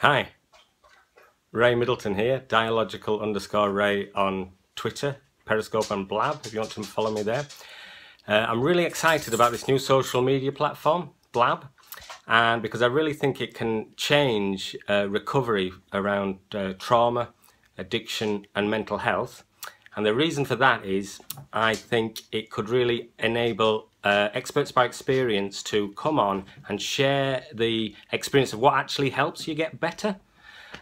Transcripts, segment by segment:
Hi, Ray Middleton here, dialogical_Ray on Twitter, Periscope and Blab, if you want to follow me there. I'm really excited about this new social media platform, Blab, and because I really think it can change recovery around trauma, addiction and mental health. And the reason for that is I think it could really enable experts by experience to come on and share the experience of what actually helps you get better,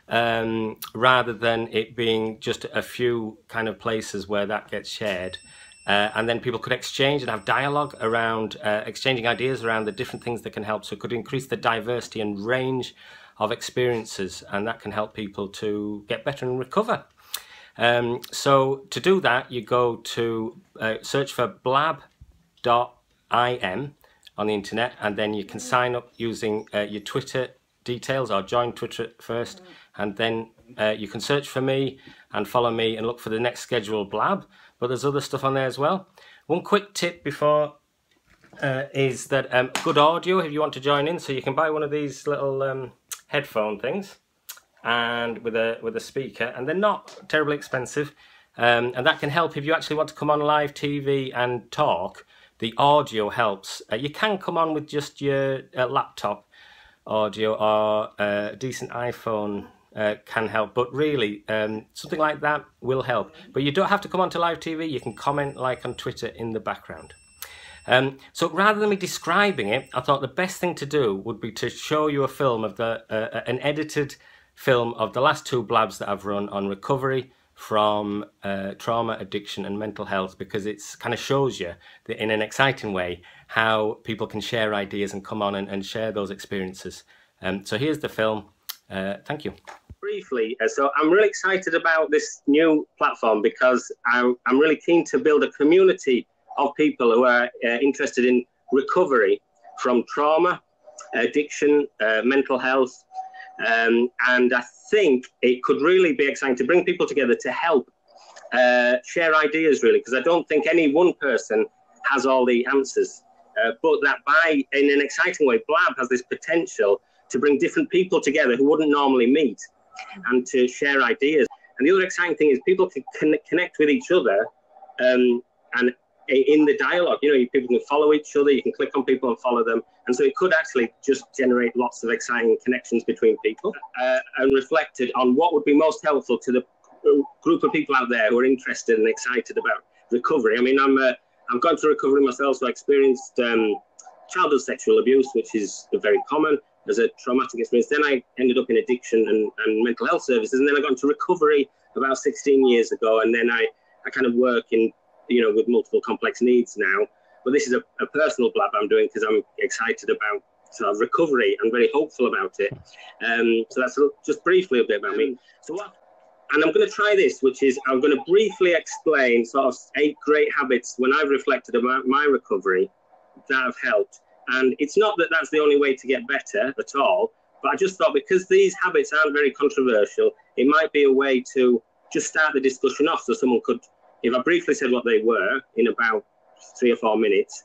rather than it being just a few kind of places where that gets shared. And then people could exchange and have dialogue around exchanging ideas around the different things that can help. So it could increase the diversity and range of experiences, and that can help people to get better and recover. So to do that, you go to search for blab.im on the internet, and then you can sign up using your Twitter details, or join Twitter first, and then you can search for me and follow me and look for the next scheduled Blab. But there's other stuff on there as well. One quick tip before is that good audio if you want to join in. So you can buy one of these little headphone things, and with a speaker, and they're not terribly expensive, and that can help if you actually want to come on live TV and talk. The audio helps. You can come on with just your laptop audio, or a decent iPhone can help, but really something like that will help. But you don't have to come on to live TV. You can comment like on Twitter in the background. So rather than me describing it, I thought the best thing to do would be to show you a film of an edited film of the last two Blabs that I've run on recovery from trauma, addiction and mental health, because it's kind of shows you that in an exciting way how people can share ideas and come on and share those experiences. So here's the film. Thank you. Briefly, so I'm really excited about this new platform because I'm really keen to build a community of people who are interested in recovery from trauma, addiction, mental health. And I think it could really be exciting to bring people together to help share ideas, really, because I don't think any one person has all the answers. But that in an exciting way, Blab has this potential to bring different people together who wouldn't normally meet and to share ideas. And the other exciting thing is people can connect with each other and in the dialogue. You know, people can follow each other, you can click on people and follow them. And so it could actually just generate lots of exciting connections between people, and reflected on what would be most helpful to the group of people out there who are interested and excited about recovery. I mean, I'm going through recovery myself, so I experienced childhood sexual abuse, which is very common as a traumatic experience. Then I ended up in addiction and mental health services, and then I got into recovery about 16 years ago, and then I kind of work in, with multiple complex needs now. But this is a personal Blab I'm doing because I'm excited about sort of recovery and very hopeful about it. So that's just briefly a bit about me. And I'm going to try this, which is I'm going to briefly explain sort of 8 great habits when I've reflected about my recovery that have helped. And it's not that that's the only way to get better at all, but I just thought because these habits aren't very controversial, it might be a way to just start the discussion off, so someone could, if I briefly said what they were in about 3 or 4 minutes,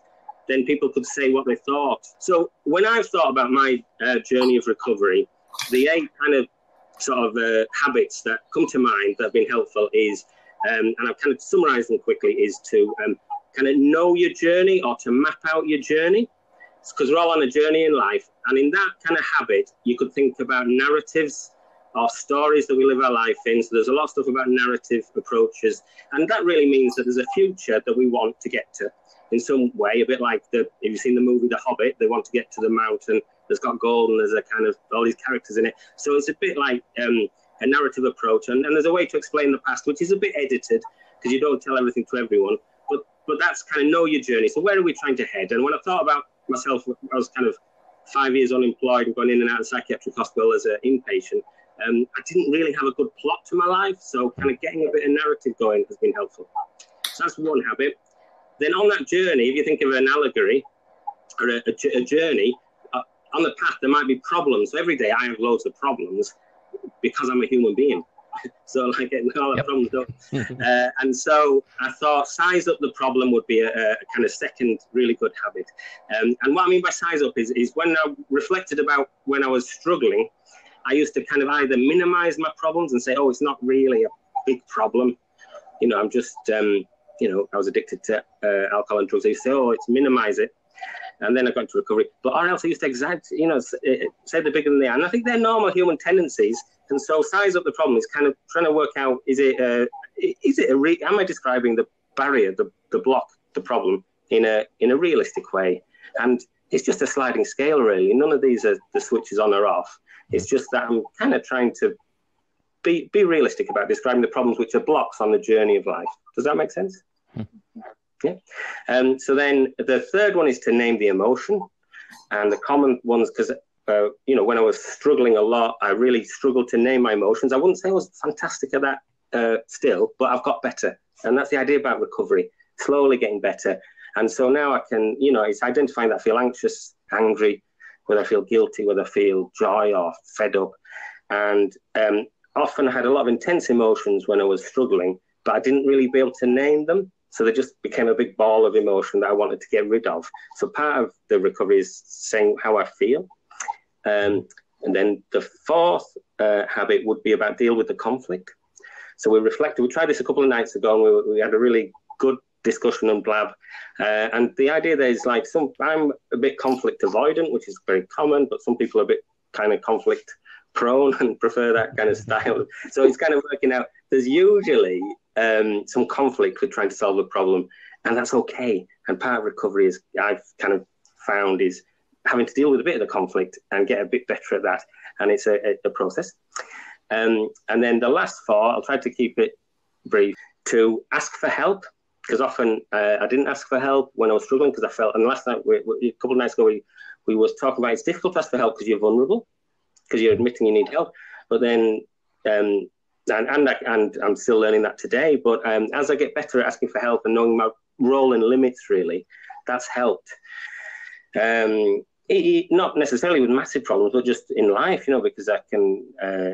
then people could say what they thought. So when I've thought about my journey of recovery, the 8 kind of sort of habits that come to mind that have been helpful is, and I've kind of summarized them quickly, is to kind of know your journey, or to map out your journey, because we're all on a journey in life. And in that kind of habit, you could think about narratives or stories that we live our life in. So there's a lot of stuff about narrative approaches. And that really means that there's a future that we want to get to in some way, a bit like if you've seen the movie The Hobbit, they want to get to the mountain that's got gold and there's a kind of all these characters in it. So it's a bit like a narrative approach. And there's a way to explain the past, which is a bit edited because you don't tell everything to everyone. But that's kind of know your journey. So where are we trying to head? And when I thought about myself, I was kind of 5 years unemployed and going in and out of psychiatric hospital as an inpatient. I didn't really have a good plot to my life, so kind of getting a bit of narrative going has been helpful. So that's one habit. Then on that journey, if you think of an allegory or a journey, on the path there might be problems. So every day I have loads of problems because I'm a human being. So like getting all the problems done. And so I thought size up the problem would be a kind of second really good habit. And what I mean by size up is when I reflected about when I was struggling, I used to kind of either minimize my problems and say, oh, it's not really a big problem. You know, I'm just, you know, I was addicted to alcohol and drugs. I used to say, oh, it's minimize it. And then I got into recovery. But or else I used to exact, you know, say the bigger than they are. And I think they're normal human tendencies. And so size up the problem is kind of trying to work out, am I describing the barrier, the block, the problem in a realistic way? And it's just a sliding scale, really. None of these are the switches on or off. It's just that I'm kind of trying to be realistic about describing the problems which are blocks on the journey of life. Does that make sense? Yeah. So then the third one is to name the emotion. And the common ones, because, you know, when I was struggling a lot, I really struggled to name my emotions. I wouldn't say I was fantastic at that still, but I've got better. And that's the idea about recovery, slowly getting better. And so now I can, you know, it's identifying that I feel anxious, angry, whether I feel guilty, whether I feel joy or fed up. And often I had a lot of intense emotions when I was struggling, but I didn't really be able to name them. So they just became a big ball of emotion that I wanted to get rid of. So part of the recovery is saying how I feel. And then the fourth habit would be about deal with the conflict. So we reflected, we tried this a couple of nights ago, and we had a really good discussion on Blab. And the idea there is like I'm a bit conflict avoidant, which is very common, but some people are a bit kind of conflict prone and prefer that kind of style. So it's kind of working out. There's usually some conflict with trying to solve a problem, and that's okay. And part of recovery is I've kind of found is having to deal with a bit of the conflict and get a bit better at that. And it's a process. And then the last four, I'll try to keep it brief, to ask for help. Because often I didn't ask for help when I was struggling because I felt, and last night, a couple of nights ago, we was talking about it's difficult to ask for help because you're vulnerable, because you're admitting you need help. But then, and I'm still learning that today, but as I get better at asking for help and knowing my role and limits, really, that's helped. Not necessarily with massive problems, but just in life, you know, because I can,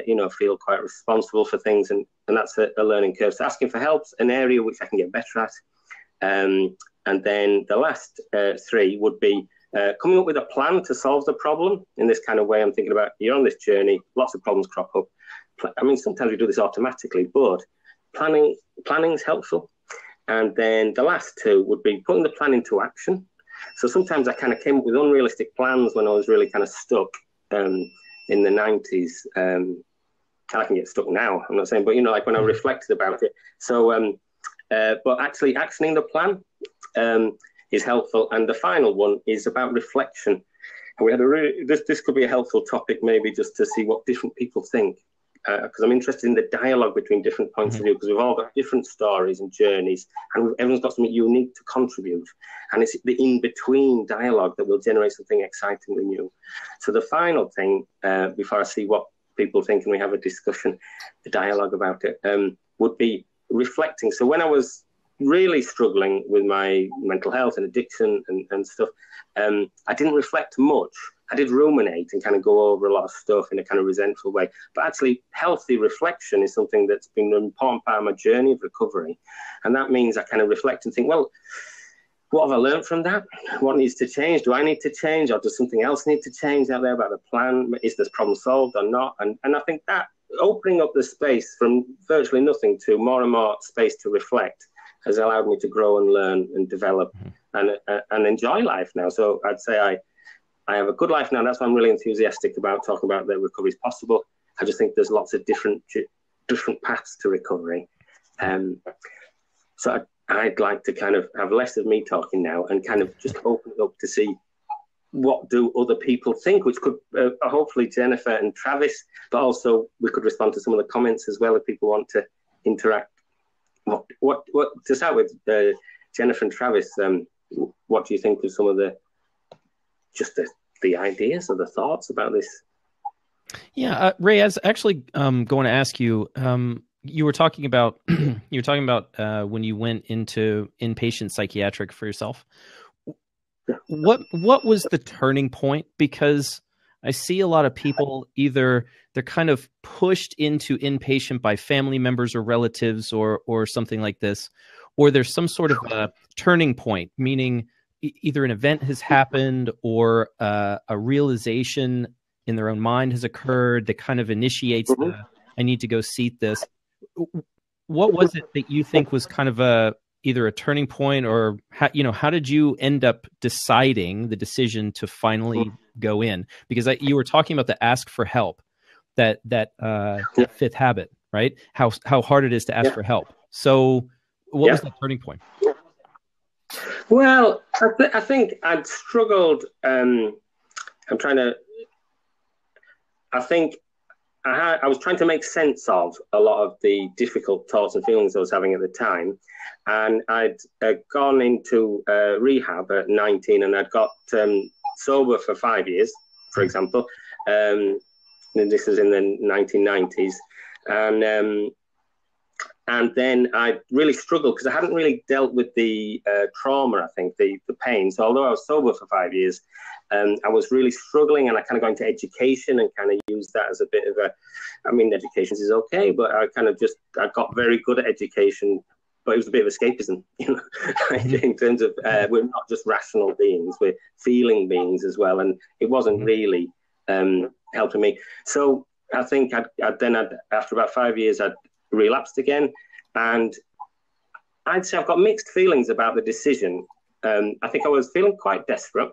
you know, feel quite responsible for things, and that's a learning curve. So asking for help's an area which I can get better at. And then the last three would be coming up with a plan to solve the problem in this kind of way. I'm thinking about, you're on this journey, lots of problems crop up. I mean, sometimes we do this automatically, but planning's helpful. And then the last two would be putting the plan into action. So sometimes I kind of came up with unrealistic plans when I was really kind of stuck in the 90s. I can get stuck now, I'm not saying, but, you know, like when I reflected about it. So, but actually actioning the plan is helpful. And the final one is about reflection. And we had this could be a helpful topic, maybe just to see what different people think. Because I'm interested in the dialogue between different points of view, because we've all got different stories and journeys, and everyone's got something unique to contribute. And it's the in-between dialogue that will generate something excitingly new. So the final thing, before I see what people think and we have a discussion, the dialogue about it, would be reflecting. So when I was really struggling with my mental health and addiction and stuff, I didn't reflect much. I did ruminate and kind of go over a lot of stuff in a kind of resentful way. But actually, healthy reflection is something that's been an important part of my journey of recovery. And that means I kind of reflect and think, well, what have I learned from that? What needs to change? Do I need to change? Or does something else need to change out there about the plan? Is this problem solved or not? And I think that opening up the space from virtually nothing to more and more space to reflect has allowed me to grow and learn and develop and enjoy life now. So I'd say I have a good life now. That's why I'm really enthusiastic about talking about that recovery is possible. I just think there's lots of different paths to recovery. So I'd like to kind of have less of me talking now and kind of just open it up to see what do other people think, which could hopefully Jennifer and Travis, but also we could respond to some of the comments as well if people want to interact. What to start with, Jennifer and Travis, what do you think of some of the ideas or the thoughts about this? Yeah, Ray, I was actually going to ask you. You were talking about when you went into inpatient psychiatric for yourself. What was the turning point? Because I see a lot of people either they're kind of pushed into inpatient by family members or relatives or something like this, or there's some sort of a turning point, meaning either an event has happened or a realization in their own mind has occurred that kind of initiates the, I need to go seat this. What was it that you think was kind of either a turning point, or how did you end up deciding the decision to finally go in? Because you were talking about the ask for help, that fifth habit, right? How hard it is to ask for help. So what was the turning point? Well, I think I'd struggled. I was trying to make sense of a lot of the difficult thoughts and feelings I was having at the time. And I'd gone into rehab at 19, and I'd got sober for 5 years, for example. And this was in the 1990s. And then I really struggled because I hadn't really dealt with the trauma, I think, the pain. So although I was sober for 5 years, I was really struggling, and I kind of got into education and kind of used that as a bit of education is okay, but I got very good at education, but it was a bit of escapism, in terms of we're not just rational beings, we're feeling beings as well. And it wasn't really helping me. So I think after about 5 years, I'd relapsed again. And I'd say I've got mixed feelings about the decision. I think I was feeling quite desperate.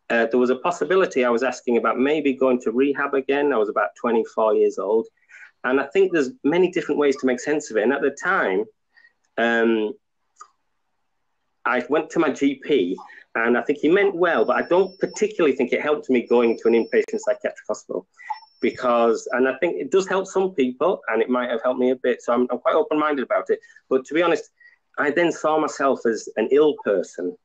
There was a possibility I was asking about maybe going to rehab again. I was about 24 years old. And I think there's many different ways to make sense of it. And at the time, I went to my GP, and I think he meant well, but I don't particularly think it helped me going to an inpatient psychiatric hospital. And I think it does help some people, and it might have helped me a bit. So I'm quite open-minded about it. But to be honest, I then saw myself as an ill person,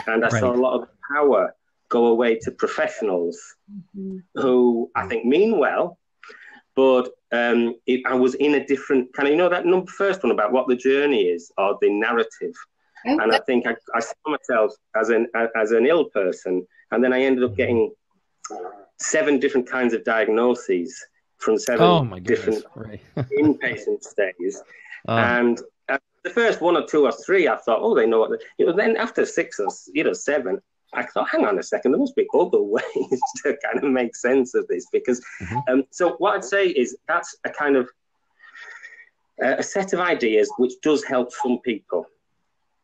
and I saw a lot of power go away to professionals who I think mean well, but I was in a different kind of, that first one about what the journey is, or the narrative. Okay. And I think I saw myself as an ill person, and then I ended up getting 7 different kinds of diagnoses from 7 different inpatient stays. And the first 1 or 2 or 3, I thought, they know what. Then after 6 or 7, I thought, hang on a second, there must be other ways to kind of make sense of this. Because so what I'd say is that's a kind of a set of ideas which does help some people.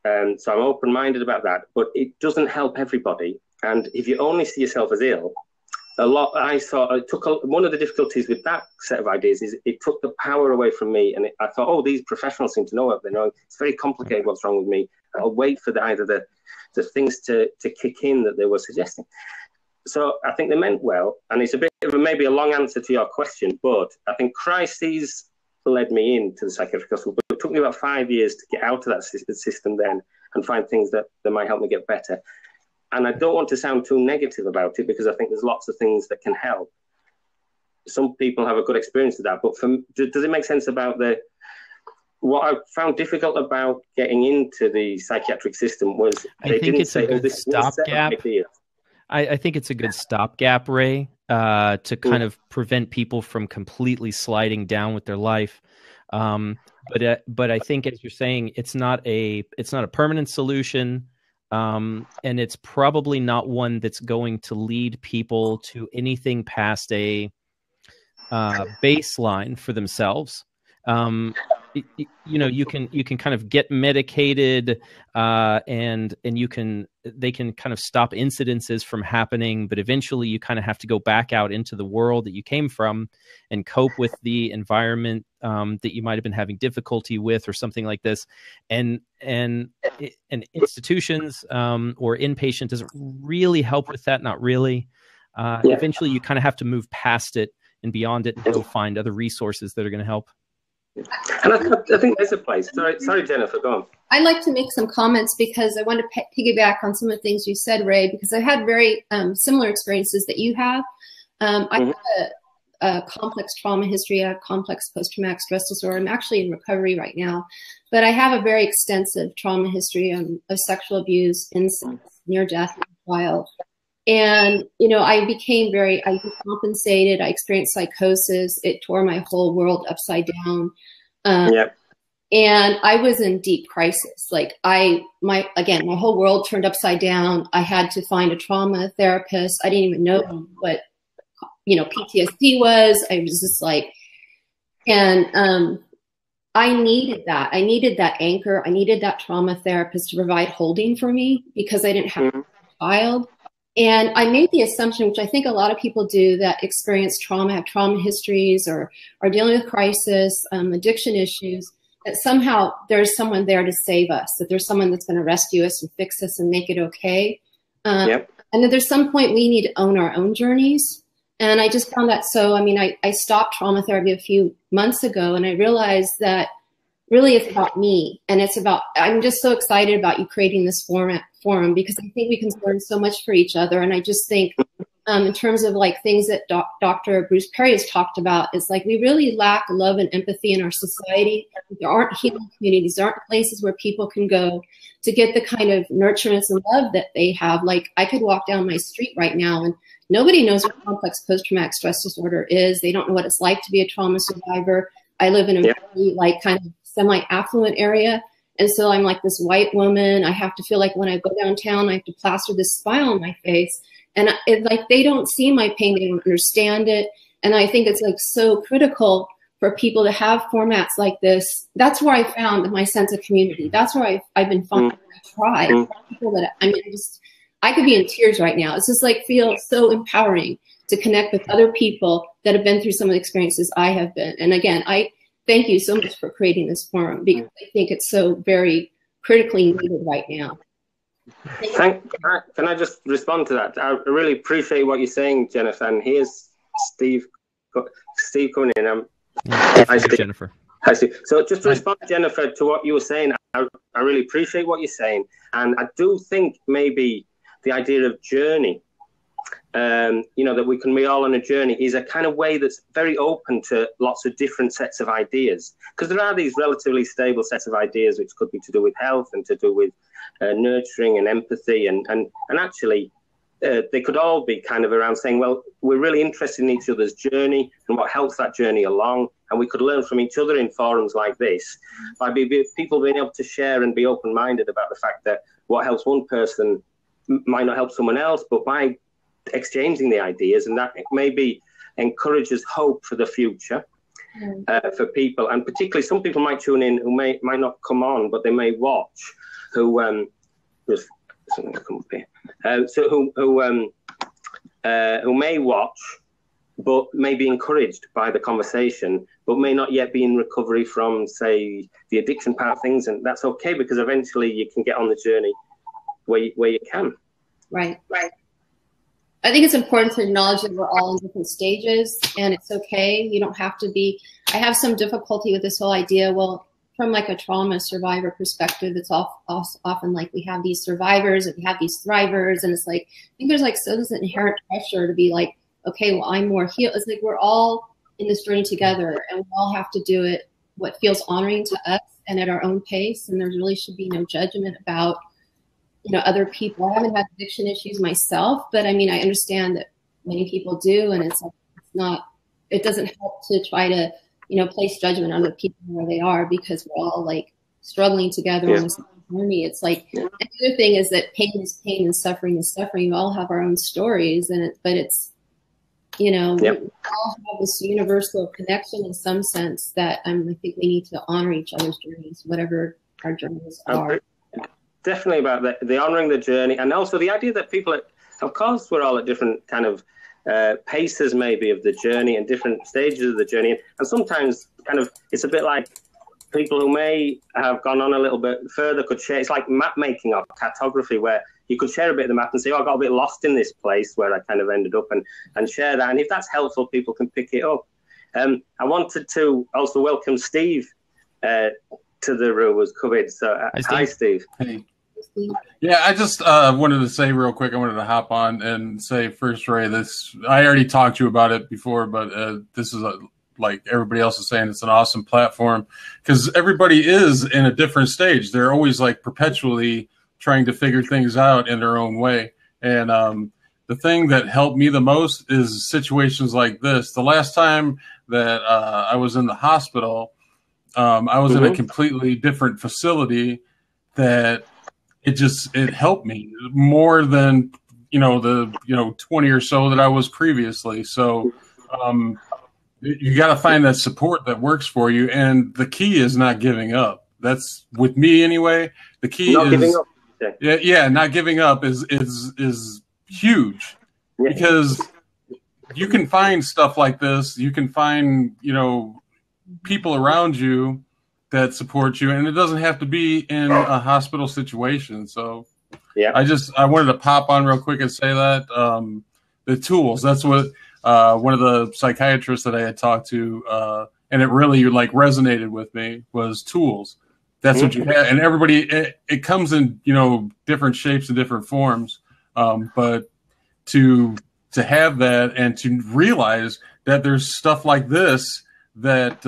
So I'm open-minded about that, but it doesn't help everybody. And if you only see yourself as ill, one of the difficulties with that set of ideas is it took the power away from me. And I thought, these professionals seem to know what they know. It's very complicated what's wrong with me. I'll wait for either the things to kick in that they were suggesting. So I think they meant well. And it's a bit of maybe a long answer to your question, but I think crises led me into the psychiatric hospital. But it took me about 5 years to get out of that system then and find things that might help me get better. And I don't want to sound too negative about it, because I think there's lots of things that can help. Some people have a good experience with that, but does it make sense about what I found difficult about getting into the psychiatric system was they didn't say, this is a set of ideas. I think it's a good stopgap, Ray, to kind of prevent people from completely sliding down with their life. But I think, as you're saying, it's not a permanent solution. And it's probably not one that's going to lead people to anything past a baseline for themselves. You can kind of get medicated, and they can kind of stop incidences from happening, but eventually you kind of have to go back out into the world that you came from and cope with the environment that you might have been having difficulty with, or something like this. And institutions or inpatient doesn't really help with that. Not really. Eventually you kind of have to move past it and beyond it and go find other resources that are going to help. And I think there's a place. Sorry, Jennifer, go on. I'd like to make some comments, because I want to piggyback on some of the things you said, Ray, because I had very similar experiences that you have. I have a complex trauma history, a complex post-traumatic stress disorder. I'm actually in recovery right now, but I have a very extensive trauma history of sexual abuse, incest, near-death as a child. And, I became I decompensated. I experienced psychosis. It tore my whole world upside down. And I was in deep crisis. Like my whole world turned upside down. I had to find a trauma therapist. I didn't even know PTSD was. I was just like, and I needed that. I needed that anchor. I needed that trauma therapist to provide holding for me because I didn't have a child. And I made the assumption, which I think a lot of people do, that experience trauma, have trauma histories, or are dealing with crisis, addiction issues, that somehow there's someone there to save us, that there's someone that's going to rescue us and fix us and make it okay. Yep. And that there's some point we need to own our own journeys. And I just found that I stopped trauma therapy a few months ago, and I realized that really it's about me. And I'm just so excited about you creating this forum because I think we can learn so much for each other. And I just think in terms of like things that Dr. Bruce Perry has talked about, is like we really lack love and empathy in our society. There aren't healing communities. There aren't places where people can go to get the kind of nurturance and love that they have. Like I could walk down my street right now and nobody knows what complex post-traumatic stress disorder is. They don't know what it's like to be a trauma survivor. I live in a very like kind of semi-affluent area. And so I'm like this white woman. I have to feel like when I go downtown, I have to plaster this smile on my face. And like they don't see my pain. They don't understand it. And I think it's like so critical for people to have formats like this. That's where I found my sense of community. That's where I've been finding my tribe. People that I could be in tears right now. It's just like feels so empowering to connect with other people that have been through some of the experiences I have been. And again, I thank you so much for creating this forum because I think it's so very critically needed right now. Can I just respond to that? I really appreciate what you're saying, Jennifer. And here's Steve coming in. Hi, Jennifer. Hi, Steve. So just to respond, Jennifer, to what you were saying, I really appreciate what you're saying. And I do think maybe the idea of journey, that we can be all on a journey, is a kind of way that's very open to lots of different sets of ideas. Because there are these relatively stable sets of ideas which could be to do with health and to do with nurturing and empathy. And actually, they could all be kind of around saying, well, we're really interested in each other's journey and what helps that journey along. And we could learn from each other in forums like this by people being able to share and be open-minded about the fact that what helps one person might not help someone else, but by exchanging the ideas, and that maybe encourages hope for the future for people. And particularly some people might tune in who might not come on, but they may watch, who there's something to come up here. Who may watch, but may be encouraged by the conversation, but may not yet be in recovery from, say, the addiction part of things. And that's okay, because eventually you can get on the journey where you can. Right. I think it's important to acknowledge that we're all in different stages, and it's okay. You don't have to be. I have some difficulty with this whole idea. Well, from like a trauma survivor perspective, it's often like we have these survivors and we have these thrivers, and it's like I think there's like this inherent pressure to be like, okay, well, I'm more healed. It's like we're all in this journey together, and we all have to do it what feels honoring to us and at our own pace. And there really should be no judgment about other people. I haven't had addiction issues myself, but I mean, I understand that many people do, and it doesn't help to try to, place judgment on other people where they are, because we're all like struggling together on this journey. It's like, and the other thing is that pain is pain and suffering is suffering. We all have our own stories, but it's, we all have this universal connection in some sense that I think we need to honor each other's journeys, whatever our journeys are. Definitely about the honoring the journey, and also the idea that people, of course, we're all at different kind of paces maybe of the journey and different stages of the journey. And sometimes kind of it's a bit like people who may have gone on a little bit further could share. It's like map making or cartography, where you could share a bit of the map and say, I got a bit lost in this place where I kind of ended up, and share that. And if that's helpful, people can pick it up. I wanted to also welcome Steve to the room, was covered. So hi, Steve. Hey. Yeah, I just wanted to say real quick, I wanted to hop on and say first, Ray, I already talked to you about it before, but this is like everybody else is saying, it's an awesome platform, because everybody is in a different stage. They're always like perpetually trying to figure things out in their own way. And the thing that helped me the most is situations like this. The last time that I was in the hospital, I was in a completely different facility that it helped me more than, the 20 or so that I was previously. So you got to find that support that works for you, and the key is not giving up. That's with me anyway. The key not is giving up. not giving up is huge, because you can find stuff like this. You can find people around you that support you, and it doesn't have to be in a hospital situation. So I wanted to pop on real quick and say that the tools. That's what one of the psychiatrists that I had talked to, and it really resonated with me, was tools. That's what you have, and everybody. It comes in different shapes and different forms, but to have that and to realize that there's stuff like this that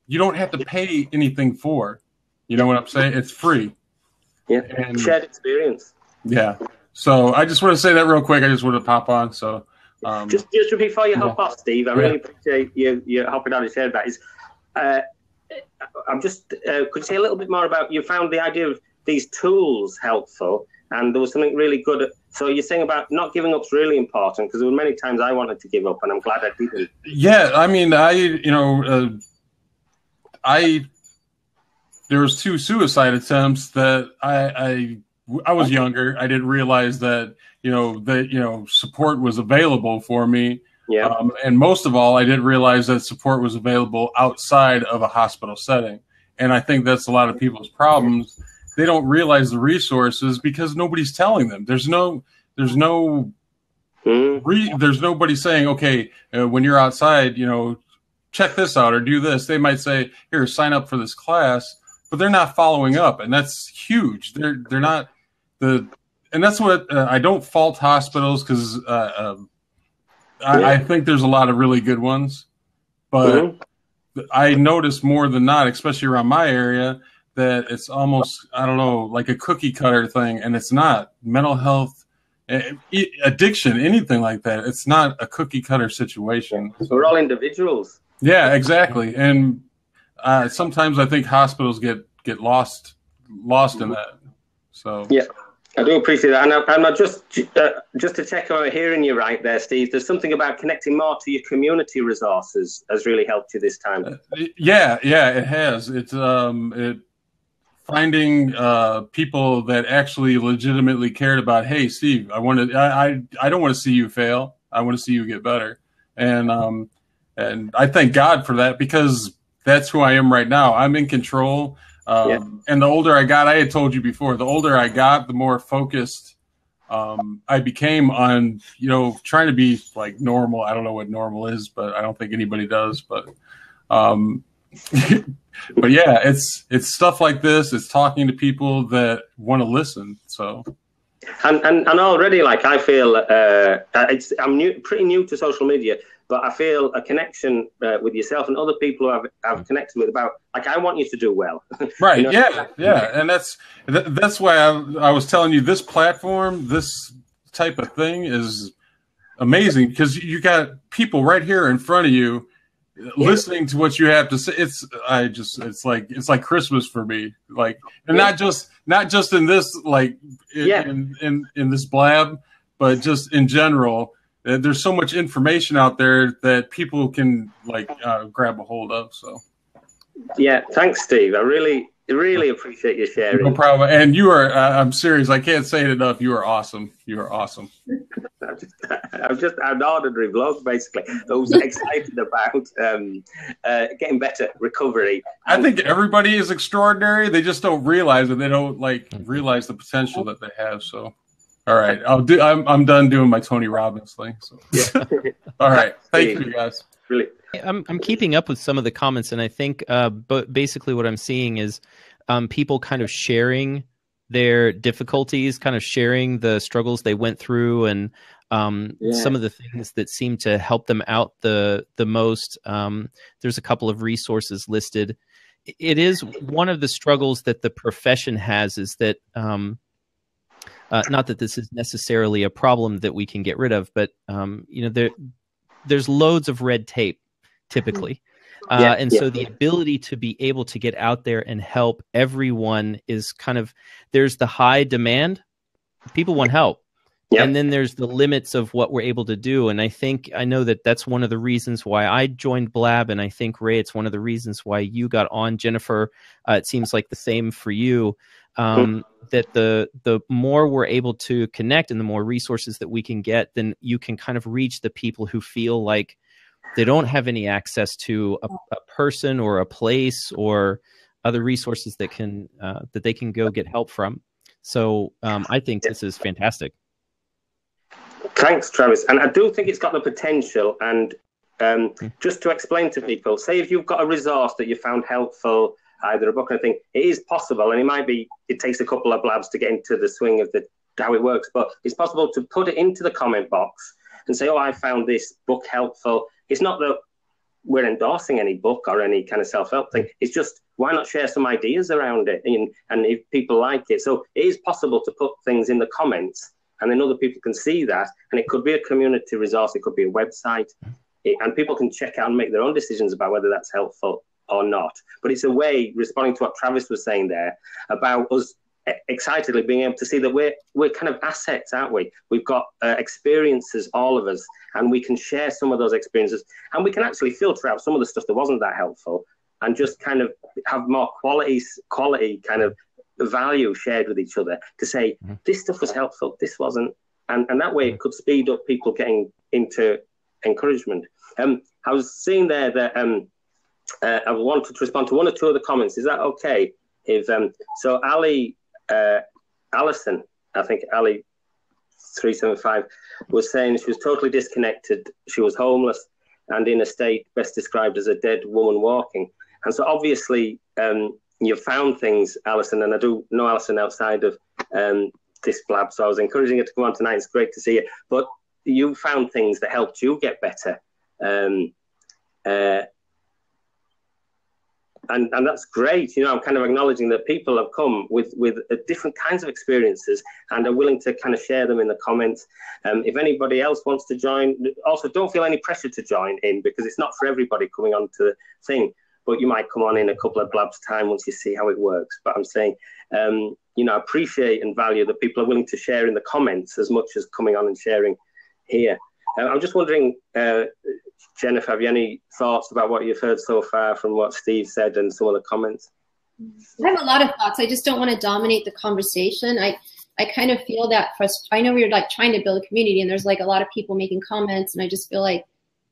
you don't have to pay anything for. You know what I'm saying? It's free. Yeah, and shared experience. Yeah. So I just want to say that real quick. I just want to pop on. So just before you hop off, Steve, I really appreciate you hopping on and sharing that. I'm just could you say a little bit more about, you found the idea of these tools helpful, and there was something really good. So you're saying about not giving up is really important, because there were many times I wanted to give up, and I'm glad I didn't. Yeah, I mean, there was 2 suicide attempts that I was younger. I didn't realize that support was available for me. Yeah. And most of all, I didn't realize that support was available outside of a hospital setting. And I think that's a lot of people's problems. They don't realize the resources because nobody's telling them. There's nobody saying, okay, when you're outside, check this out or do this. They might say, here, sign up for this class, but they're not following up. And that's huge. They're not and that's what I don't fault hospitals, because I think there's a lot of really good ones, but I notice more than not, especially around my area, that it's almost, I don't know, like a cookie cutter thing. And it's not. Mental health, addiction, anything like that. It's not a cookie cutter situation. So we're all individuals. Yeah, exactly. And sometimes I think hospitals get lost in that. So yeah. I do appreciate that, and I just to check I'm hearing you right there, Steve. There's something about connecting more to your community resources has really helped you this time. Yeah, it has. It's finding people that actually legitimately cared about. Hey, Steve, I don't want to see you fail. I want to see you get better, and I thank God for that, because that's who I am right now. I'm in control. And the older I got, I had told you before, the older I got, the more focused I became on, trying to be like normal. I don't know what normal is, but I don't think anybody does. But but yeah, it's stuff like this. It's talking to people that want to listen. So. And already, I feel I'm pretty new to social media, but I feel a connection with yourself and other people who I've connected with about, I want you to do well. Right. Yeah. And that's why I was telling you, this platform, this type of thing is amazing, because you got people right here in front of you listening to what you have to say. It's like Christmas for me. And not just in this, in this Blab, but just in general. There's so much information out there that people can grab a hold of. So, yeah, thanks, Steve. I really appreciate you sharing. No problem. And you are, I'm serious. I can't say it enough. You are awesome. You are awesome. I'm just an ordinary vlog, basically. I was excited about getting better, recovery. I think everybody is extraordinary. They just don't realize it. They don't realize the potential that they have. So. All right, I'm done doing my Tony Robbins thing. So. Yeah. All right, thank you guys. Really, I'm keeping up with some of the comments, and I think, but basically what I'm seeing is people kind of sharing their difficulties, kind of sharing the struggles they went through, and some of the things that seem to help them out the most. There's a couple of resources listed. It is one of the struggles that the profession has, is that. Not that this is necessarily a problem that we can get rid of, but there's loads of red tape typically. So the ability to be able to get out there and help everyone is there's the high demand. People want help. Yep. And then there's the limits of what we're able to do. And I know that that's one of the reasons why I joined Blab. And I think, Ray, it's one of the reasons why you got on. Jennifer, it seems like the same for you, that the more we're able to connect and the more resources that we can get, then you can kind of reach the people who feel like they don't have any access to a person or a place or other resources that they can go get help from. So I think this is fantastic. Thanks, Travis. And I do think it's got the potential. And just to explain to people, say if you've got a resource that you found helpful, either a book or anything, it is possible, and it takes a couple of blabs to get into the swing of how it works, but it's possible to put it into the comment box and say, oh, I found this book helpful. It's not that we're endorsing any book or any kind of self-help thing. It's just, why not share some ideas around it? And if people like it. So it is possible to put things in the comments, and then other people can see that. And it could be a community resource. It could be a website. And people can check out and make their own decisions about whether that's helpful or not. But it's a way, responding to what Travis was saying there, about us excitedly being able to see that we're kind of assets, aren't we? We've got experiences, all of us, and we can share some of those experiences, and we can actually filter out some of the stuff that wasn't that helpful and just kind of have more quality kind of value shared with each other to say, this stuff was helpful, this wasn't. And that way it could speed up people getting into encouragement. I was seeing there that I wanted to respond to one or two of the comments. Is that okay? If so, Alison, I think Ali 375 was saying she was totally disconnected. She was homeless and in a state best described as a dead woman walking. And so obviously you've found things, Alison, and I do know Alison outside of this Blab, so I was encouraging her to come on tonight. It's great to see you. But you found things that helped you get better. And that's great. I'm kind of acknowledging that people have come with different kinds of experiences and are willing to kind of share them in the comments. If anybody else wants to join, also don't feel any pressure to join in, because it's not for everybody coming on to the thing, but you might come on in a couple of blabs time once you see how it works. But I'm saying, I appreciate and value that people are willing to share in the comments as much as coming on and sharing here. I'm just wondering, Jennifer, have you any thoughts about what you've heard so far from what Steve said and some of the comments? I have a lot of thoughts. I just don't want to dominate the conversation. I kind of feel that I know we're like trying to build a community, and there's like a lot of people making comments, and I just feel like,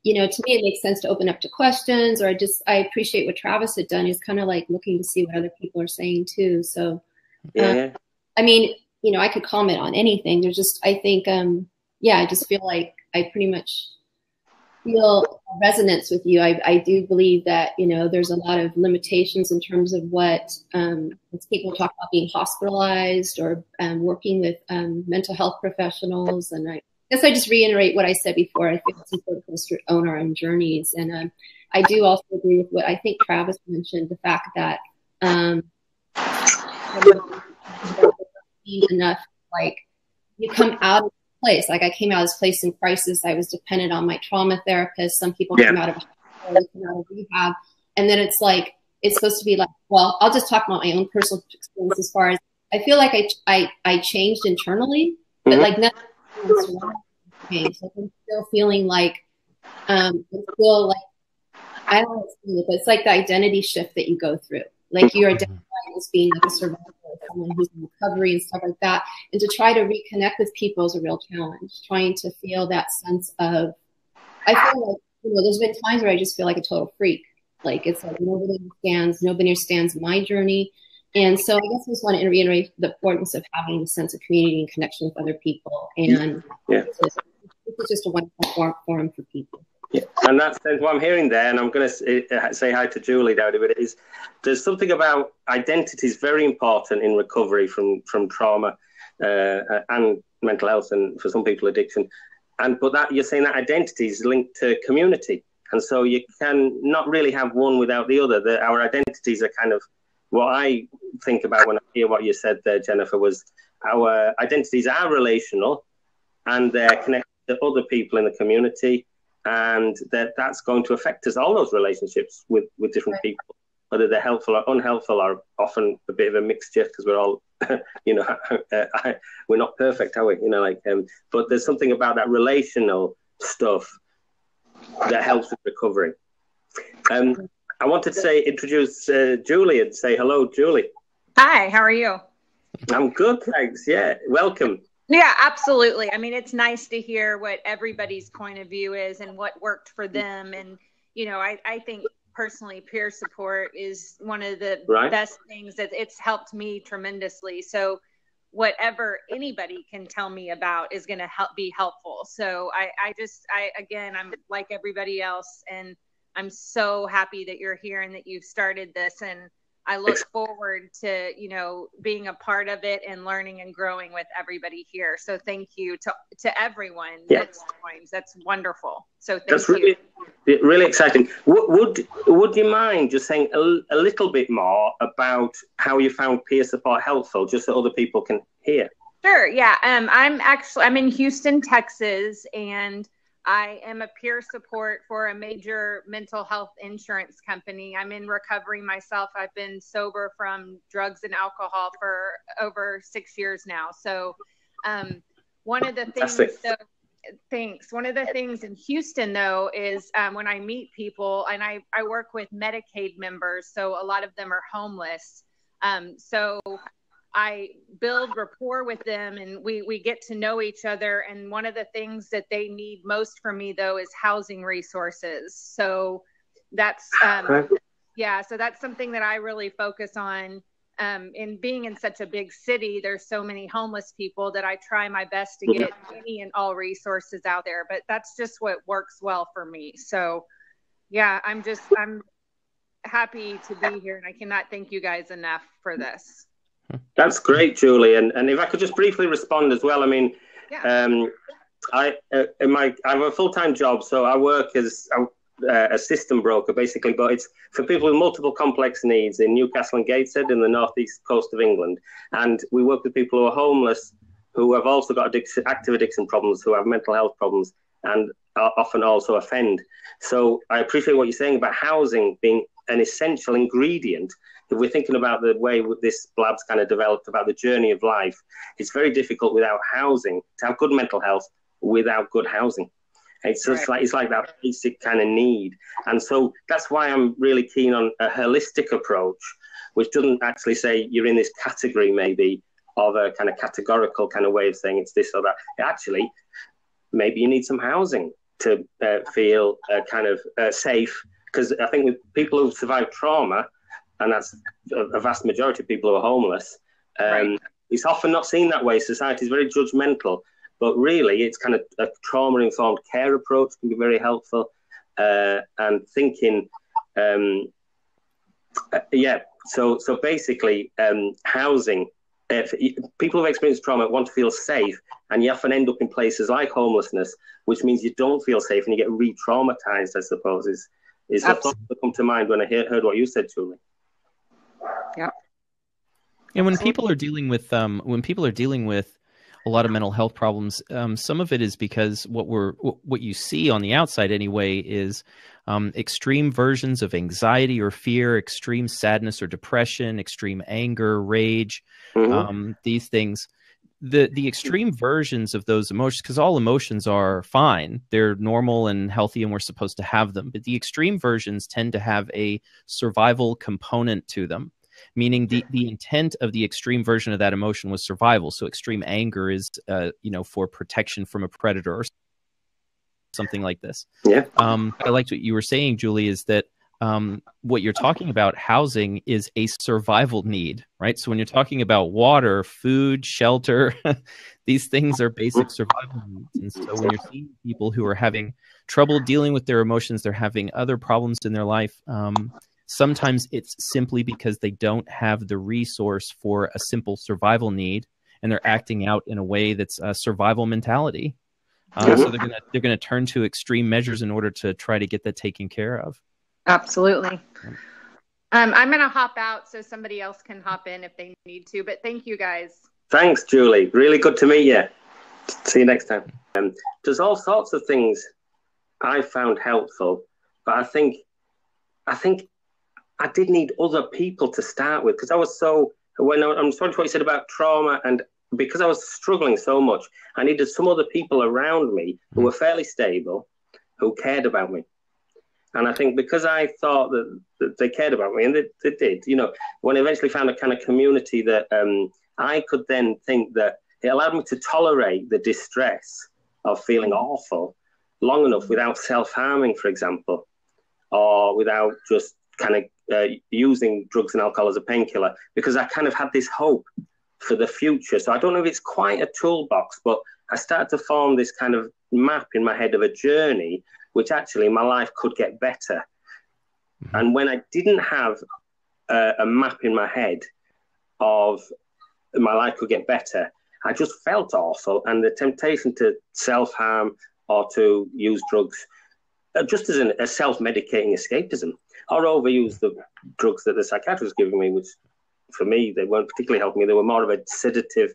to me it makes sense to open up to questions, or I appreciate what Travis had done. He's kind of like looking to see what other people are saying too. So, I could comment on anything. There's just, I think, I just feel like I pretty much feel resonance with you. I do believe that, there's a lot of limitations in terms of what people talk about being hospitalized or working with mental health professionals. And I guess I just reiterate what I said before. I think it's important for us to own our own journeys. And I do also agree with what I think Travis mentioned, the fact that enough, like, you come out of place. Like, I came out of this place in crisis. I was dependent on my trauma therapist. Some people come out of hospital, come out of rehab, and then it's like, it's supposed to be like, well, I'll just talk about my own personal experience as far as I feel like I changed internally, but like nothing changed. Like, I'm still feeling like I don't know but it's like the identity shift that you go through. Like, you're identifying as being like a survivor, someone who's in recovery and stuff like that. And to try to reconnect with people is a real challenge. Trying to feel that sense of, I feel like, there's been times where I just feel like a total freak. Like, it's like nobody understands my journey. And so I guess I just want to reiterate the importance of having a sense of community and connection with other people. And it's just a wonderful forum for people. Yeah, and that's what I'm hearing there, and I'm going to say hi to Julie now. But there's something about identity is very important in recovery from trauma and mental health, and for some people addiction. But that you're saying that identity is linked to community, and so you can not really have one without the other. Our identities are kind of what I think about when I hear what you said there, Jennifer. Was our identities are relational, and they're connected to other people in the community. And that's going to affect us, all those relationships with different people. whether they're helpful or unhelpful, are often a bit of a mixture because we're all, we're not perfect, are we? But there's something about that relational stuff that helps with recovery. I wanted to introduce Julie and say hello, Julie. Hi, how are you? I'm good, thanks. Yeah, welcome. Yeah, absolutely. I mean, it's nice to hear what everybody's point of view is and what worked for them. And, I think personally peer support is one of the best things that it's helped me tremendously. So whatever anybody can tell me about is going to be helpful. So again, I'm like everybody else, and I'm so happy that you're here and that you've started this. And I look forward to, being a part of it and learning and growing with everybody here. So thank you to everyone that's joined. That's wonderful. So thank you. That's really exciting. Would you mind just saying a little bit more about how you found peer support helpful, just so other people can hear? Sure. Yeah. I'm in Houston, Texas, and I am a peer support for a major mental health insurance company. I'm in recovery myself. I've been sober from drugs and alcohol for over 6 years now. So one of the things, One of the things in Houston, though, is when I meet people, and I work with Medicaid members, so a lot of them are homeless. So I build rapport with them, and we get to know each other. And one of the things that they need most from me, though, is housing resources. So that's, so that's something that I really focus on. In being in such a big city, there's so many homeless people that I try my best to get any and all resources out there. But that's just what works well for me. So, yeah, I'm happy to be here, and I cannot thank you guys enough for this. That's great, Julie. And if I could just briefly respond as well. I mean, I have a full-time job, so I work as a system broker, basically, but it's for people with multiple complex needs in Newcastle and Gateshead in the northeast coast of England. And we work with people who are homeless, who have also got active addiction problems, who have mental health problems, and often also offend. So I appreciate what you're saying about housing being an essential ingredient. If we're thinking about the way this Blab's kind of developed, about the journey of life, it's very difficult without housing to have good mental health without good housing. It's just it's like that basic kind of need. And so that's why I'm really keen on a holistic approach, which doesn't actually say you're in this category maybe of a kind of categorical kind of way of saying it's this or that. Actually, maybe you need some housing to feel kind of safe. Because I think with people who've survived trauma, and that's a vast majority of people who are homeless, it's often not seen that way. Society is very judgmental, but really it's kind of a trauma-informed care approach can be very helpful. And thinking, so basically housing, if people who've experienced trauma want to feel safe, and you often end up in places like homelessness, which means you don't feel safe and you get re-traumatized, I suppose, is the thought that come to mind when I heard what you said, Julie. Yeah. And when people are dealing with a lot of mental health problems, some of it is because what you see on the outside anyway is extreme versions of anxiety or fear, extreme sadness or depression, extreme anger, rage, these things. The extreme versions of those emotions, because all emotions are fine, they're normal and healthy and we're supposed to have them, but the extreme versions tend to have a survival component to them, meaning the intent of the extreme version of that emotion was survival. So extreme anger is for protection from a predator or something like this. I liked what you were saying, Julie, is that what you're talking about, housing, is a survival need, right? So when you're talking about water, food, shelter, these things are basic survival needs. And so when you're seeing people who are having trouble dealing with their emotions, they're having other problems in their life, sometimes it's simply because they don't have the resource for a simple survival need, and they're acting out in a way that's a survival mentality. So they're gonna turn to extreme measures in order to try to get that taken care of. Absolutely. I'm going to hop out so somebody else can hop in if they need to, but thank you guys. Thanks, Julie. Really good to meet you. See you next time. There's all sorts of things I found helpful, but I think I did need other people to start with, because I was so, I'm sorry to what you said about trauma, and because I was struggling so much, I needed some other people around me who were fairly stable, who cared about me. And I think because I thought that they cared about me, and they did, you know, when I eventually found a kind of community that I could then think that it allowed me to tolerate the distress of feeling awful long enough without self-harming, for example, or without just kind of using drugs and alcohol as a painkiller, because I kind of had this hope for the future. So I don't know if it's quite a toolbox, but I started to form this kind of map in my head of a journey, which actually my life could get better. Mm-hmm. And when I didn't have a map in my head of my life could get better, I just felt awful. And the temptation to self-harm or to use drugs, just as a self-medicating escapism, or overuse the drugs that the psychiatrist was giving me, which for me, they weren't particularly helping me. They were more of a sedative,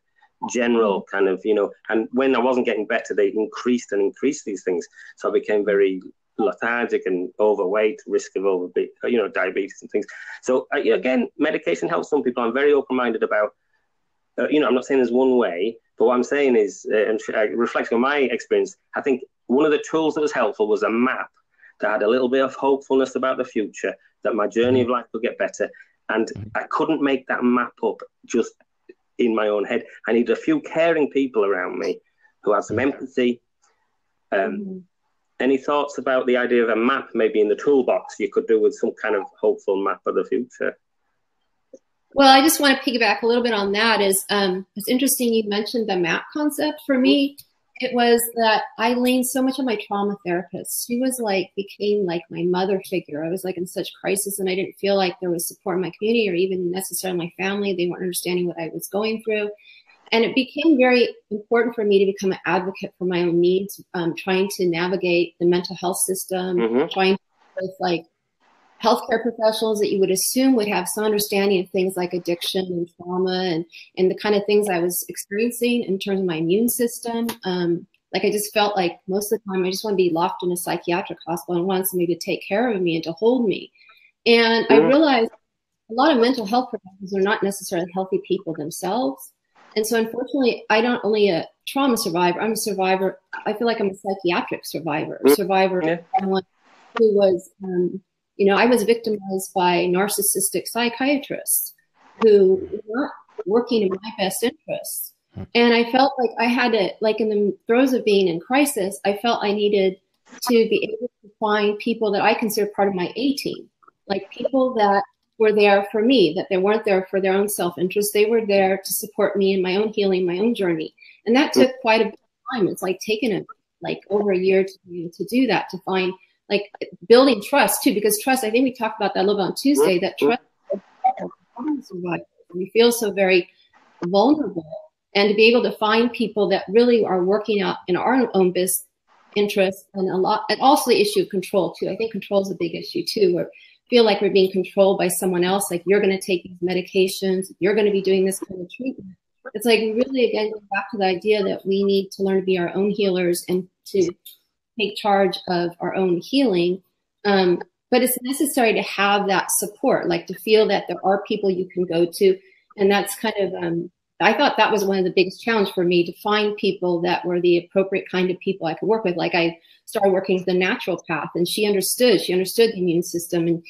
general kind of, you know, and when I wasn't getting better, they increased these things. So I became very lethargic and overweight, risk of diabetes and things. So again, medication helps some people. I'm very open-minded about, I'm not saying there's one way, but what I'm saying is, reflecting on my experience, I think one of the tools that was helpful was a map that had a little bit of hopefulness about the future, that my journey of life would get better. And I couldn't make that map up just in my own head. I needed a few caring people around me who had some empathy. Any thoughts about the idea of a map maybe in the toolbox you could do with some kind of hopeful map of the future? Well, I just want to piggyback a little bit on that. It's interesting you mentioned the map concept. For me, it was that I leaned so much on my trauma therapist. She became like my mother figure. I was like in such crisis, and I didn't feel like there was support in my community or even necessarily my family. They weren't understanding what I was going through. And it became very important for me to become an advocate for my own needs, trying to navigate the mental health system, trying to work with healthcare professionals that you would assume would have some understanding of things like addiction and trauma and the kind of things I was experiencing in terms of my immune system. I just felt like most of the time I just want to be locked in a psychiatric hospital and want somebody to take care of me and to hold me. And I realized a lot of mental health professionals are not necessarily healthy people themselves. And so unfortunately, I'm not only a trauma survivor, I'm a survivor. I feel like I'm a psychiatric survivor, of someone who was, I was victimized by narcissistic psychiatrists who were not working in my best interests. And I felt like I had to, in the throes of being in crisis, I felt I needed to be able to find people that I consider part of my A-team, like people that were there for me, that they weren't there for their own self-interest. They were there to support me in my own healing, my own journey. And that took quite a bit of time. It's taken over a year to do that, to find building trust too, because trust, I think we talked about that a little bit on Tuesday, that trust we feel so very vulnerable, and to be able to find people that really are working out in our own best interest, and also the issue of control too. I think control is a big issue too, where we feel like we're being controlled by someone else, like you're going to take these medications, you're going to be doing this kind of treatment. It's really, again, going back to the idea that we need to learn to be our own healers and to take charge of our own healing. But it's necessary to have that support, to feel that there are people you can go to. And that's kind of, I thought that was one of the biggest challenges for me, to find people that were the appropriate kind of people I could work with. I started working with the naturopath, and she understood the immune system. And,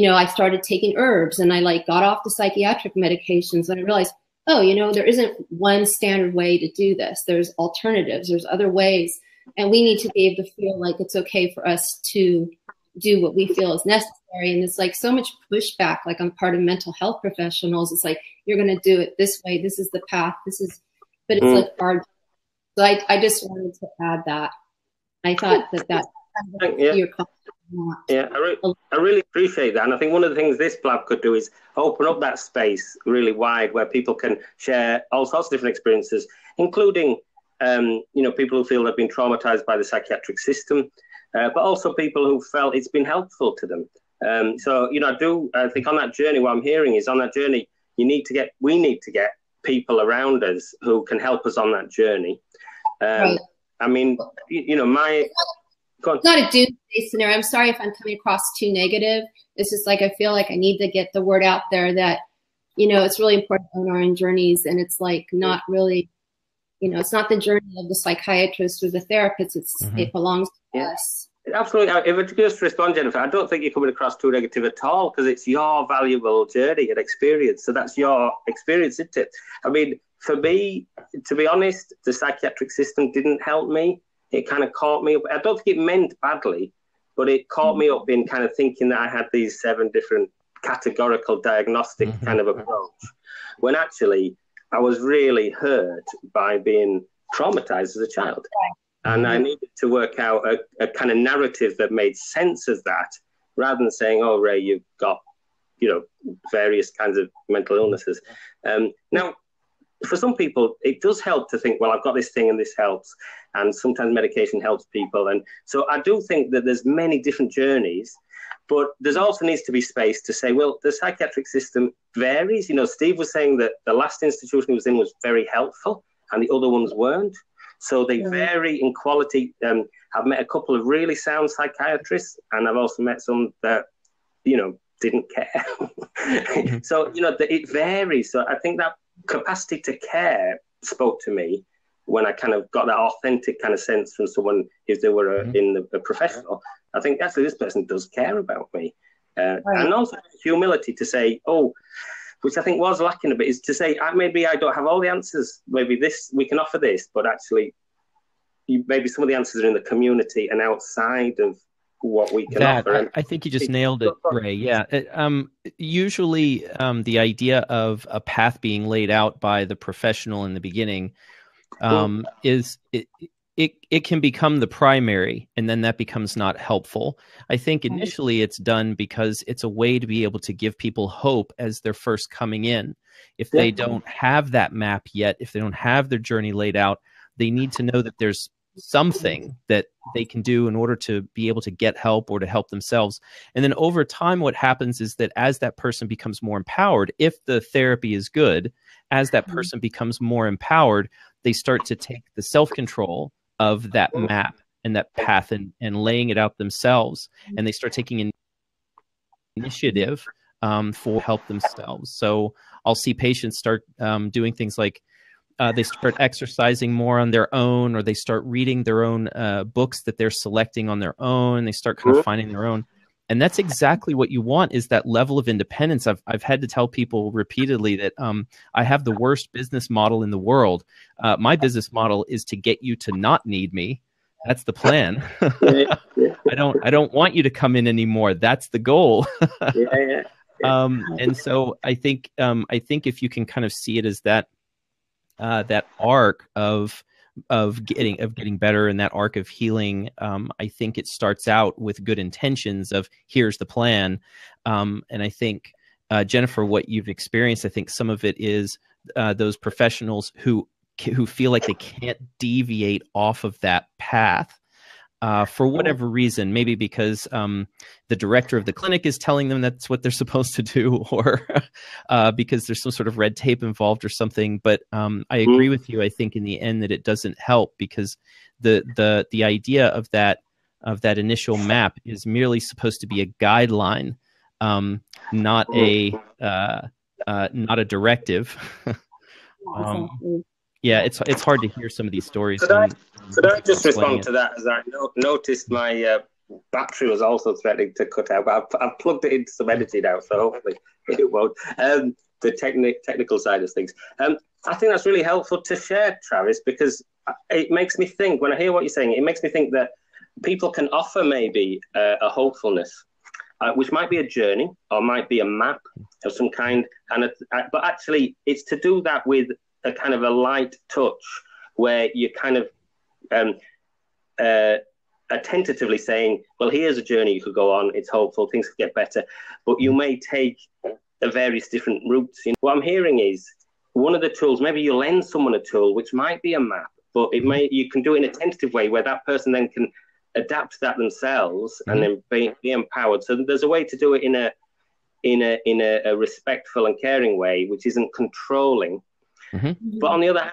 I started taking herbs, and I got off the psychiatric medications, and I realized, there isn't one standard way to do this. There's alternatives, there's other ways. And we need to be able to feel like it's okay for us to do what we feel is necessary. And it's so much pushback, on part of mental health professionals. It's you're going to do it this way. This is the path. But it's our. So I just wanted to add that. I thought that. I really appreciate that. And I think one of the things this Blab could do is open up that space really wide, where people can share all sorts of different experiences, including people who feel they've been traumatized by the psychiatric system, but also people who felt it's been helpful to them. I think on that journey, what I'm hearing is, on that journey, we need to get people around us who can help us on that journey. Right. I mean, go on. It's not a doomsday case scenario. I'm sorry if I'm coming across too negative. It's just like I feel like I need to get the word out there that, you know, it's really important to own our own journeys, and it's like not really, you know, it's not the journey of the psychiatrist or the therapist. It belongs to us. Absolutely. If I could just respond, Jennifer, I don't think you're coming across too negative at all, because it's your valuable journey and experience. So that's your experience, isn't it? I mean, for me, to be honest, the psychiatric system didn't help me. It kind of caught me up. I don't think it meant badly, but it caught me up in kind of thinking that I had these 7 different categorical diagnostic kind of approach, when actually I was really hurt by being traumatized as a child. And I needed to work out a kind of narrative that made sense of that, rather than saying, oh, Ray, you've got, you know, various kinds of mental illnesses. Now, for some people, it does help to think, well, I've got this thing and this helps. And sometimes medication helps people. And so I do think that there's many different journeys, but there's also needs to be space to say, well, the psychiatric system varies. You know, Steve was saying that the last institution he was in was very helpful and the other ones weren't. So they vary in quality. I've met a couple of really sound psychiatrists, and I've also met some that, you know, didn't care. So, you know, it varies. So I think that capacity to care spoke to me when I kind of got that authentic kind of sense from someone, if they were a professional. I think actually this person does care about me. And also humility to say, oh, which I think was lacking a bit, is to say, maybe I don't have all the answers. Maybe we can offer this, but actually maybe some of the answers are in the community and outside of what we can offer. I think you just nailed it, Ray. Yeah. Usually the idea of a path being laid out by the professional in the beginning it can become the primary, and then that becomes not helpful. I think initially it's done because it's a way to be able to give people hope as they're first coming in. If they don't have that map yet, if they don't have their journey laid out, they need to know that there's something that they can do in order to be able to get help or to help themselves. And then over time, what happens is that as that person becomes more empowered, if the therapy is good, as that person becomes more empowered, they start to take the self-control of that map and that path and laying it out themselves. And they start taking initiative for help themselves. So I'll see patients start doing things like they start exercising more on their own, or they start reading their own books that they're selecting on their own. They start kind of finding their own. And that's exactly what you want, is that level of independence. I've had to tell people repeatedly that I have the worst business model in the world. My business model is to get you to not need me. That's the plan. I don't want you to come in anymore. That's the goal. And so I think if you can kind of see it as that arc of getting better, and that arc of healing, I think it starts out with good intentions of here's the plan. And I think, Jennifer, what you've experienced, I think some of it is those professionals who feel like they can't deviate off of that path for whatever reason, maybe because the director of the clinic is telling them that's what they're supposed to do, or because there's some sort of red tape involved or something. But I agree with you. I think in the end that it doesn't help, because the idea of that initial map is merely supposed to be a guideline, not a directive. Yeah, it's hard to hear some of these stories. Could I just respond to that? As I noticed my battery was also threatening to cut out, but I've plugged it into some editing now, so hopefully it won't. The technical side of things. I think that's really helpful to share, Travis, because it makes me think, when I hear what you're saying, it makes me think that people can offer maybe a hopefulness, which might be a journey or might be a map of some kind. But actually, it's to do that with a kind of a light touch, where you kind of are tentatively saying, well, here's a journey you could go on. It's hopeful. Things could get better. But you may take various different routes. What I'm hearing is one of the tools, maybe you lend someone a tool, which might be a map, but you can do it in a tentative way where that person then can adapt that themselves and then be empowered. So there's a way to do it in a respectful and caring way, which isn't controlling. But on the other hand,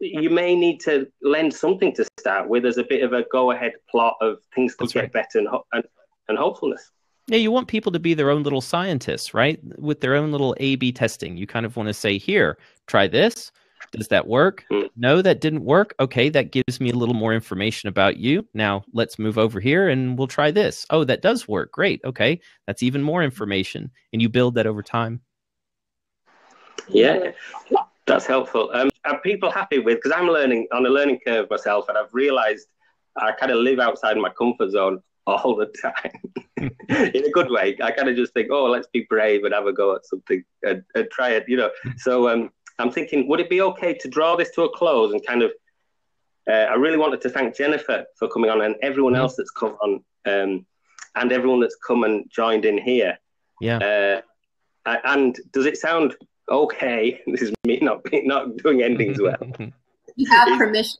you may need to lend something to start with as a bit of a go-ahead plot of things could get better and hopefulness. Yeah, you want people to be their own little scientists, right? With their own little A/B testing. You kind of want to say, here, try this. Does that work? No, that didn't work. Okay, that gives me a little more information about you. Now let's move over here and we'll try this. Oh, that does work. Great. Okay, that's even more information. And you build that over time. Yeah, that's helpful. Are people happy with, because I'm learning on a learning curve myself, and I've realized I kind of live outside my comfort zone all the time in a good way. I kind of just think, oh, let's be brave and have a go at something and try it, So I'm thinking, would it be okay to draw this to a close and kind of, I really wanted to thank Jennifer for coming on and everyone else that's come on and everyone that's come and joined in here. Yeah. And does it sound okay? This is me not doing endings well. You have permission.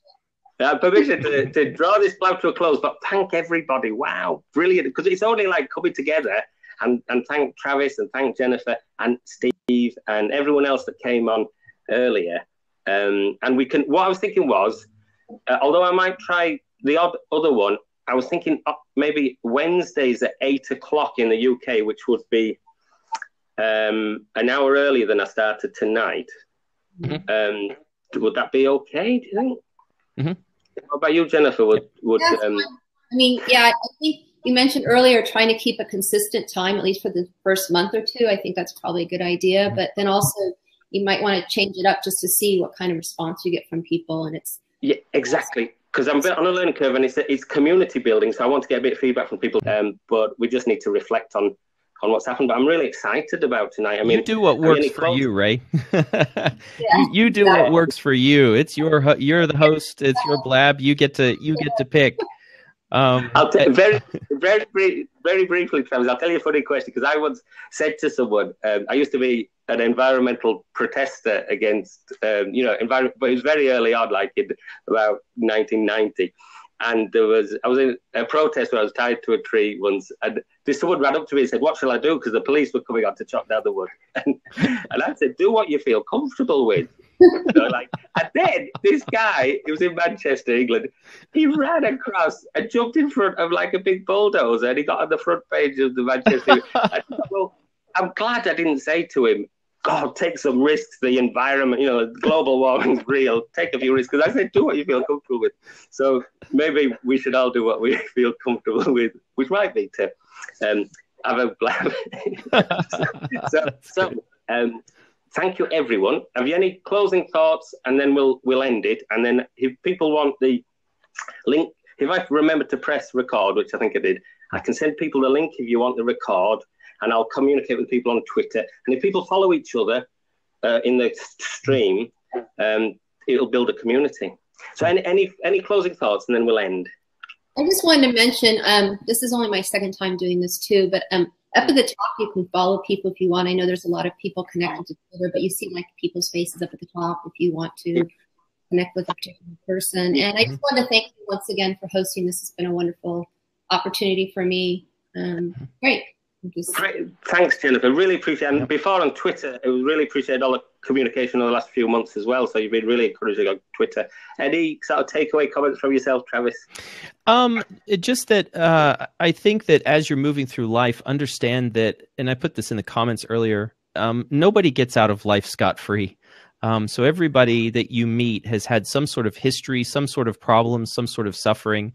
Permission to draw this blab to a close, but thank everybody. Wow, brilliant. Because it's only like coming together and thank Travis and thank Jennifer and Steve and everyone else that came on earlier. And we can, what I was thinking was, although I might try the other one, I was thinking maybe Wednesdays at 8:00 in the UK, which would be an hour earlier than I started tonight. Would that be okay, do you think? What about you, Jennifer? I mean, yeah, I think you mentioned earlier trying to keep a consistent time, at least for the first month or two. I think that's probably a good idea. But then also you might want to change it up just to see what kind of response you get from people. And it's exactly, because I'm a bit on a learning curve and it's community building. So I want to get a bit of feedback from people. But we just need to reflect on what's happened. But I'm really excited about tonight. I mean, you do what works for you, Ray. You do what works for you. It's you're the host. It's your blab. You get to pick. I'll very briefly, Travis. I'll tell you a funny question, because I once said to someone, I used to be an environmental protester against, environment, but it was very early on, like in about 1990. And I was in a protest where I was tied to a tree once, and someone ran up to me and said, "What shall I do?" Because the police were coming on to chop down the wood. And I said, "Do what you feel comfortable with." And then this guy, he was in Manchester, England, he ran across and jumped in front of like a big bulldozer, and he got on the front page of the Manchester. I thought, well, I'm glad I didn't say to him, God, take some risks. The environment, global warming's real. Take a few risks. Because I said, do what you feel comfortable with. So maybe we should all do what we feel comfortable with, which might be to have a blab. Thank you, everyone. Have you any closing thoughts? And then we'll end it. And then if people want the link, if I remember to press record, which I think I did, I can send people the link if you want the record. And I'll communicate with people on Twitter. And if people follow each other in the stream, it'll build a community. So any closing thoughts, and then we'll end. I just wanted to mention, this is only my second time doing this too, but up at the top, you can follow people if you want. I know there's a lot of people connected to Twitter, but you see like people's faces up at the top if you want to connect with a particular person. And I just wanted to thank you once again for hosting this. It's been a wonderful opportunity for me. Great. Great. Thanks, Jennifer. Really appreciate it. And before on Twitter, I really appreciate all the communication over the last few months as well. So you've been really encouraging on Twitter. Any sort of takeaway comments from yourself, Travis? Just that I think that as you're moving through life, understand that, and I put this in the comments earlier, nobody gets out of life scot-free. So everybody that you meet has had some sort of history, some sort of problem, some sort of suffering.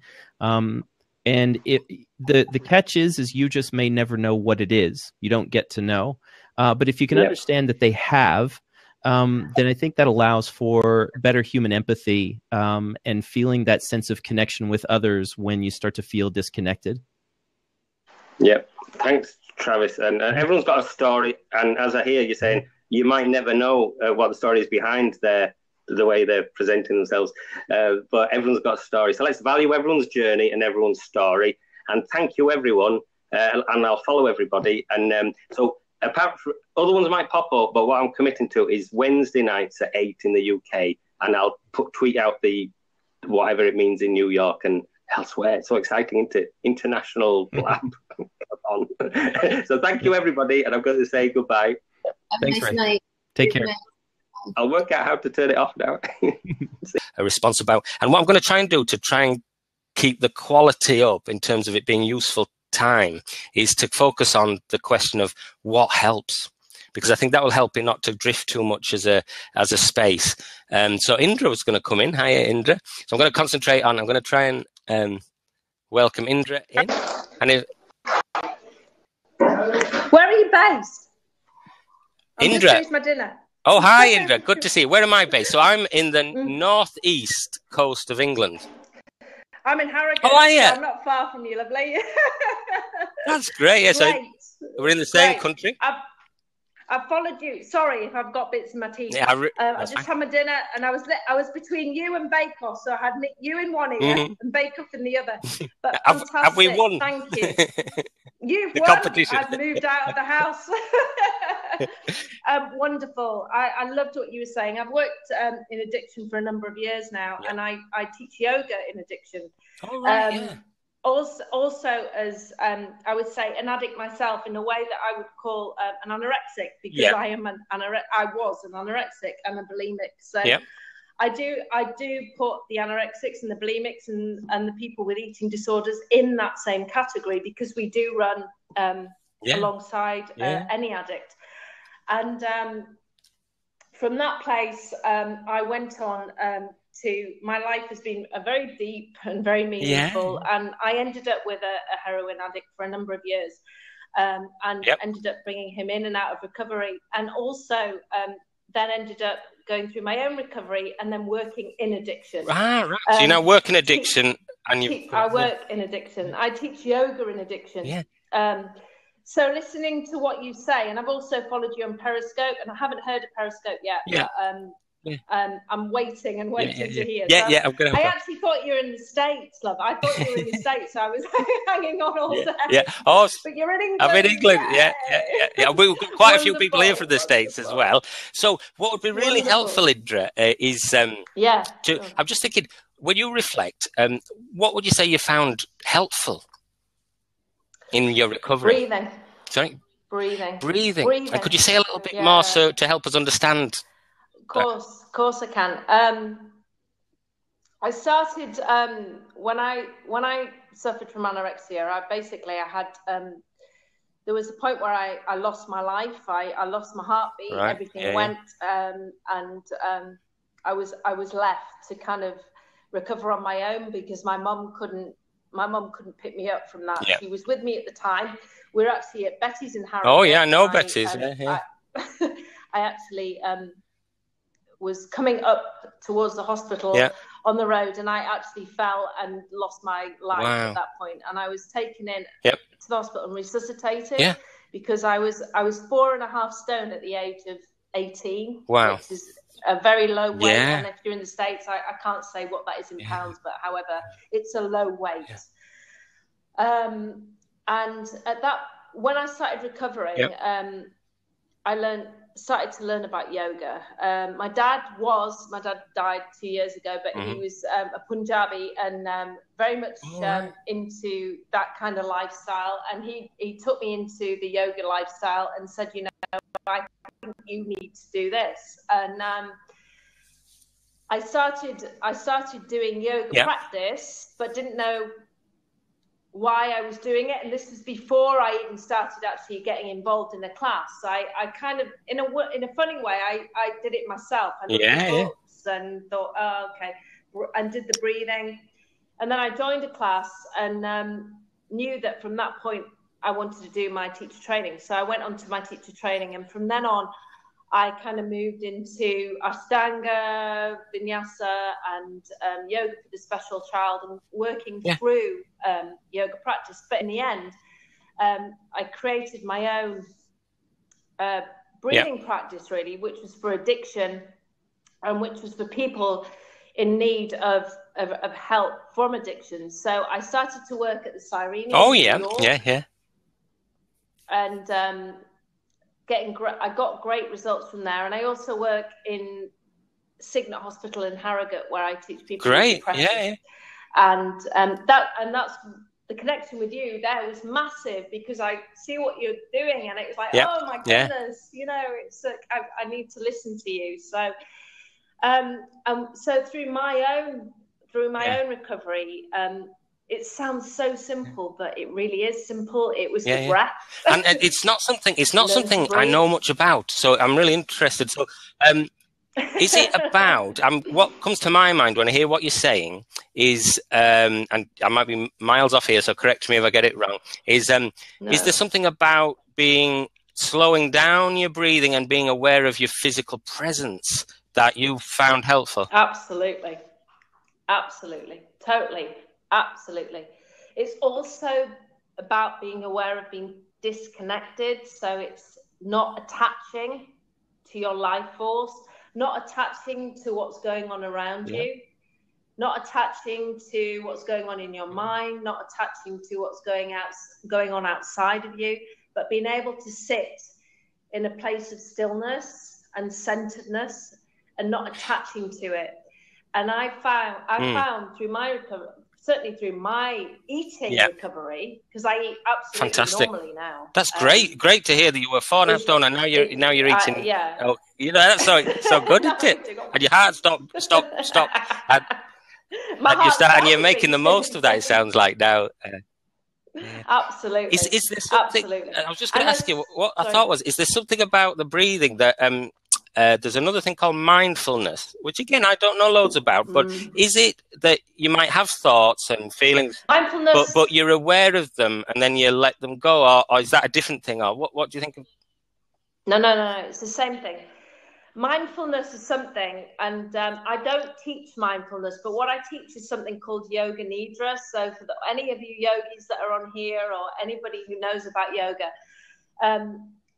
And the catch is you just may never know what it is. You don't get to know. But if you can understand that they have, then I think that allows for better human empathy and feeling that sense of connection with others when you start to feel disconnected. Yeah. Thanks, Travis. And everyone's got a story. And as I hear you saying, you might never know what the story is behind the way they're presenting themselves, but everyone's got a story. So let's value everyone's journey and everyone's story. And thank you, everyone. And I'll follow everybody. And so apart from other ones might pop up, but what I'm committing to is Wednesday nights at 8 in the UK, and I'll tweet out the whatever it means in New York and elsewhere. It's so exciting, international blab. So thank you, everybody, and I'm going to say goodbye. Have a nice night. Take care. I'll work out how to turn it off now. A response about, and what I'm going to try and do to try and keep the quality up in terms of it being useful time is to focus on the question of what helps, because I think that will help it not to drift too much as a space. So Indra was going to come in. Hiya, Indra. So I'm going to concentrate on, I'm going to try and welcome Indra in. And where are you based? Indra. Just finished my dinner. Oh, hi, Indra. Good to see you. Where am I based? So I'm in the northeast coast of England. I'm in Harrogate. Oh, are you? So I'm not far from you, lovely. That's great. Yeah, great. So we're in the same country. I've followed you. Sorry if I've got bits in my teeth. Yeah, I just had my dinner, and I was between you and Bake Off, so I had you in one ear and Bake Off in the other. But have we won? Thank you. You've the won. Competition. I've moved out of the house. Wonderful. I loved what you were saying. I've worked in addiction for a number of years now, and I teach yoga in addiction. Oh, right, yeah. Also as I would say, an addict myself, in a way that I would call an anorexic, because I was an anorexic and a bulimic. So I do put the anorexics and the bulimics and the people with eating disorders in that same category, because we do run alongside any addict. And from that place, I went on my life has been a very deep and very meaningful, and I ended up with a heroin addict for a number of years, and ended up bringing him in and out of recovery, and also then ended up going through my own recovery and then working in addiction. Right. So you now work in addiction, I work in addiction. I teach yoga in addiction. Yeah. So listening to what you say, and I've also followed you on Periscope, and I haven't heard of Periscope yet. Yeah. But, I'm waiting to hear. I'm gonna. I actually thought you were in the States, love. I thought you were in the States, so I was hanging on all day. Yeah. Oh, but you're in England. I'm in England. Yeah. We've got quite a few people here from the States as well. So what would be really helpful, Indra, is I'm just thinking, when you reflect, what would you say you found helpful in your recovery? Breathing. Sorry? Breathing. And could you say a little bit more so to help us understand? Of course I can. I started when I suffered from anorexia. I had there was a point where I lost my life. I lost my heartbeat. Right. Everything went, and I was left to kind of recover on my own, because my mum couldn't pick me up from that. She was with me at the time. We were actually at Betty's in Harrogate. Oh yeah, I know Betty's. I actually was coming up towards the hospital on the road, and I actually fell and lost my life at that point. And I was taken in to the hospital and resuscitated because I was 4.5 stone at the age of 18, which is a very low weight. And if you're in the States, I can't say what that is in pounds, but however, it's a low weight. And at that, when I started recovering, I started to learn about yoga. My dad died 2 years ago, but he was a Punjabi and very much into that kind of lifestyle. And he took me into the yoga lifestyle and said, I think you need to do this. And I started doing yoga practice, but didn't know why I was doing it. And this was before I even started actually getting involved in a class. I kind of, in a funny way, I did it myself. I looked at books and thought, oh, okay, and did the breathing. And then I joined a class and knew that from that point, I wanted to do my teacher training. So I went on to my teacher training. And from then on, I kind of moved into Ashtanga, Vinyasa, and yoga for the special child, and working through yoga practice. But in the end, I created my own breathing practice, really, which was for addiction and which was for people in need of help from addiction. So I started to work at the Cyrene. Oh, yeah, New York, and I got great results from there. And I also work in Signet Hospital in Harrogate, where I teach people with depression. And that's the connection with you there was massive, because I see what you're doing, and it was like, Yeah. oh my goodness, you know, it's like I need to listen to you. So, so through my own recovery, it sounds so simple, but it really is simple. It was the breath, and it's not something I know much about. So I'm really interested. So, is it about? What comes to my mind when I hear what you're saying is, and I might be miles off here, so correct me if I get it wrong. Is there something about slowing down your breathing and being aware of your physical presence that you found helpful? Absolutely, totally, absolutely. It's also about being aware of being disconnected. So it's not attaching to your life force, not attaching to what's going on around you, not attaching to what's going on in your mind, not attaching to what's going on outside of you, but being able to sit in a place of stillness and centeredness and not attaching to it. And I found through my recovery, certainly through my eating recovery, because I eat absolutely normally now. That's great to hear that you were 4.5 stone and now you're eating. Oh, you know, that's so good, isn't it? And your heart stop. And you're making the most of that. It sounds like now. Absolutely. Is there something? Absolutely. I was just going to ask you what I thought was. Is there something about the breathing that there's another thing called mindfulness, which again I don't know loads about, but is it that you might have thoughts and feelings, mindfulness, but you're aware of them and then you let them go, or is that a different thing, or what do you think of? No, it's the same thing. Mindfulness is something, and I don't teach mindfulness, but what I teach is something called yoga nidra. So for any of you yogis that are on here, or anybody who knows about yoga,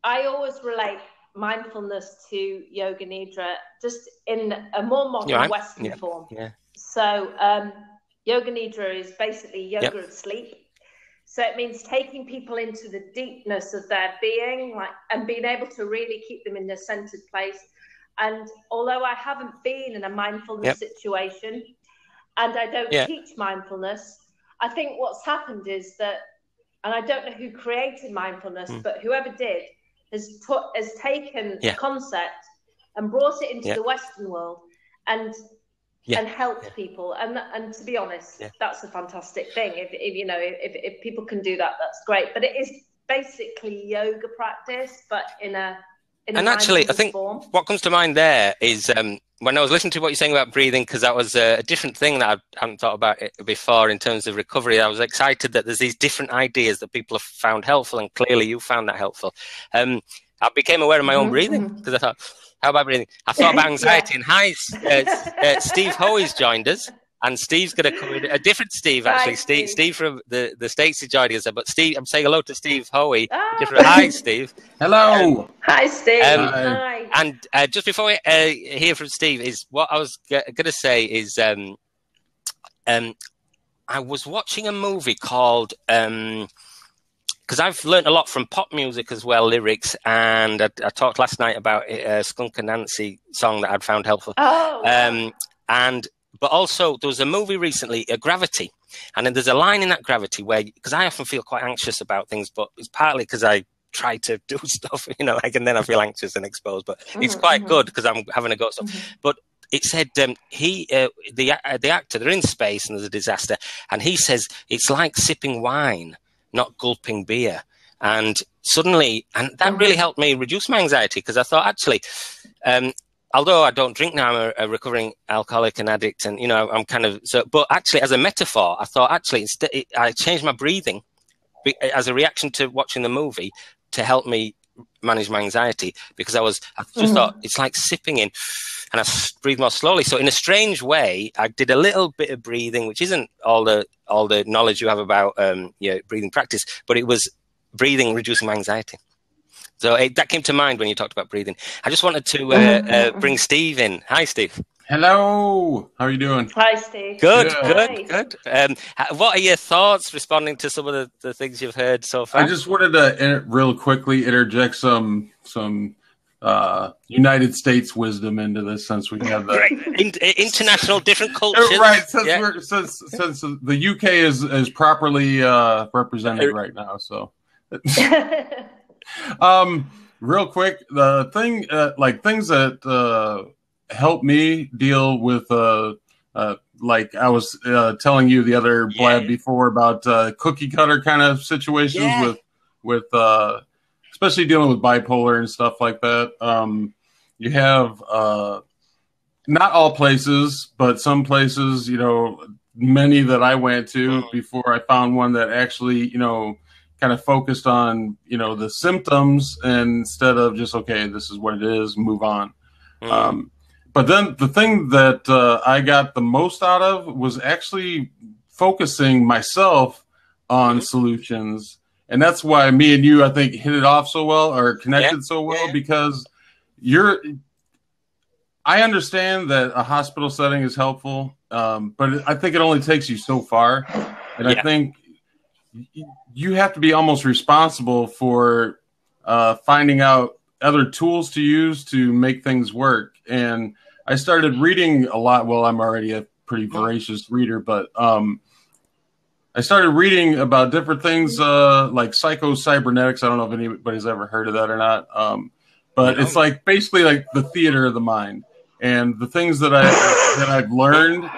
I always relate mindfulness to yoga nidra, just in a more modern Western form. So yoga nidra is basically yoga of sleep. So it means taking people into the deepness of their being, and being able to really keep them in their centered place. And although I haven't been in a mindfulness situation, and I don't teach mindfulness, I think what's happened is that, and I don't know who created mindfulness, but whoever did has taken a concept and brought it into the Western world and helped people. And to be honest, that's a fantastic thing. If people can do that, that's great. But it is basically yoga practice, but in a actually, I think form. What comes to mind there is when I was listening to what you're saying about breathing, because that was a different thing that I hadn't thought about it before in terms of recovery. I was excited that there's these different ideas that people have found helpful, and clearly you found that helpful. I became aware of my own breathing, because I thought, how about breathing? I thought about anxiety. And hi, Steve Hoey's joined us. And Steve's going to come in, a different Steve, actually. Steve from the States is joining us. But Steve, I'm saying hello to Steve Hoey. Hi, Steve. Hello. Hi, Steve. Hi. And just before we hear from Steve, is what I was going to say is I was watching a movie called, because I've learned a lot from pop music as well, lyrics, and I talked last night about a Skunk and Nancy song that I'd found helpful. But also, there was a movie recently, Gravity, and then there's a line in that Gravity where, because I often feel quite anxious about things, but it's partly because I try to do stuff, and then I feel anxious and exposed, but it's quite good because I'm having a go at stuff. But it said the actor, they're in space and there's a disaster, and he says, it's like sipping wine, not gulping beer. And suddenly, and that really helped me reduce my anxiety, because I thought, actually, although I don't drink now, I'm a recovering alcoholic and addict, and I'm kind of but actually, as a metaphor, I thought actually I changed my breathing as a reaction to watching the movie to help me manage my anxiety, because I just thought it's like sipping in, and I breathe more slowly. So in a strange way, I did a little bit of breathing, which isn't all the knowledge you have about breathing practice, but it was breathing reducing my anxiety. So that came to mind when you talked about breathing. I just wanted to bring Steve in. Hi, Steve. Hello. How are you doing? Hi, Steve. Good. What are your thoughts responding to some of the things you've heard so far? I just wanted to real quickly interject some United States wisdom into this, since we have the international different cultures, right? Since the UK is properly represented right now, so. Real quick, the thing, like things that help me deal with, like I was telling you the other Blab before about cookie cutter kind of situations with especially dealing with bipolar and stuff like that. You have not all places, but some places, you know, many that I went to before I found one that actually, you know, kind of focused on, you know, the symptoms instead of just, okay, this is what it is, move on. But then the thing that I got the most out of was actually focusing myself on solutions. And that's why me and you, I think, hit it off so well, or connected so well, because I understand that a hospital setting is helpful, but I think it only takes you so far. And I think you have to be almost responsible for finding out other tools to use to make things work. And I started reading a lot. Well, I'm already a pretty voracious reader, but I started reading about different things like psycho-cybernetics. I don't know if anybody's ever heard of that or not. But it's like basically like the theater of the mind. And the things that I've learned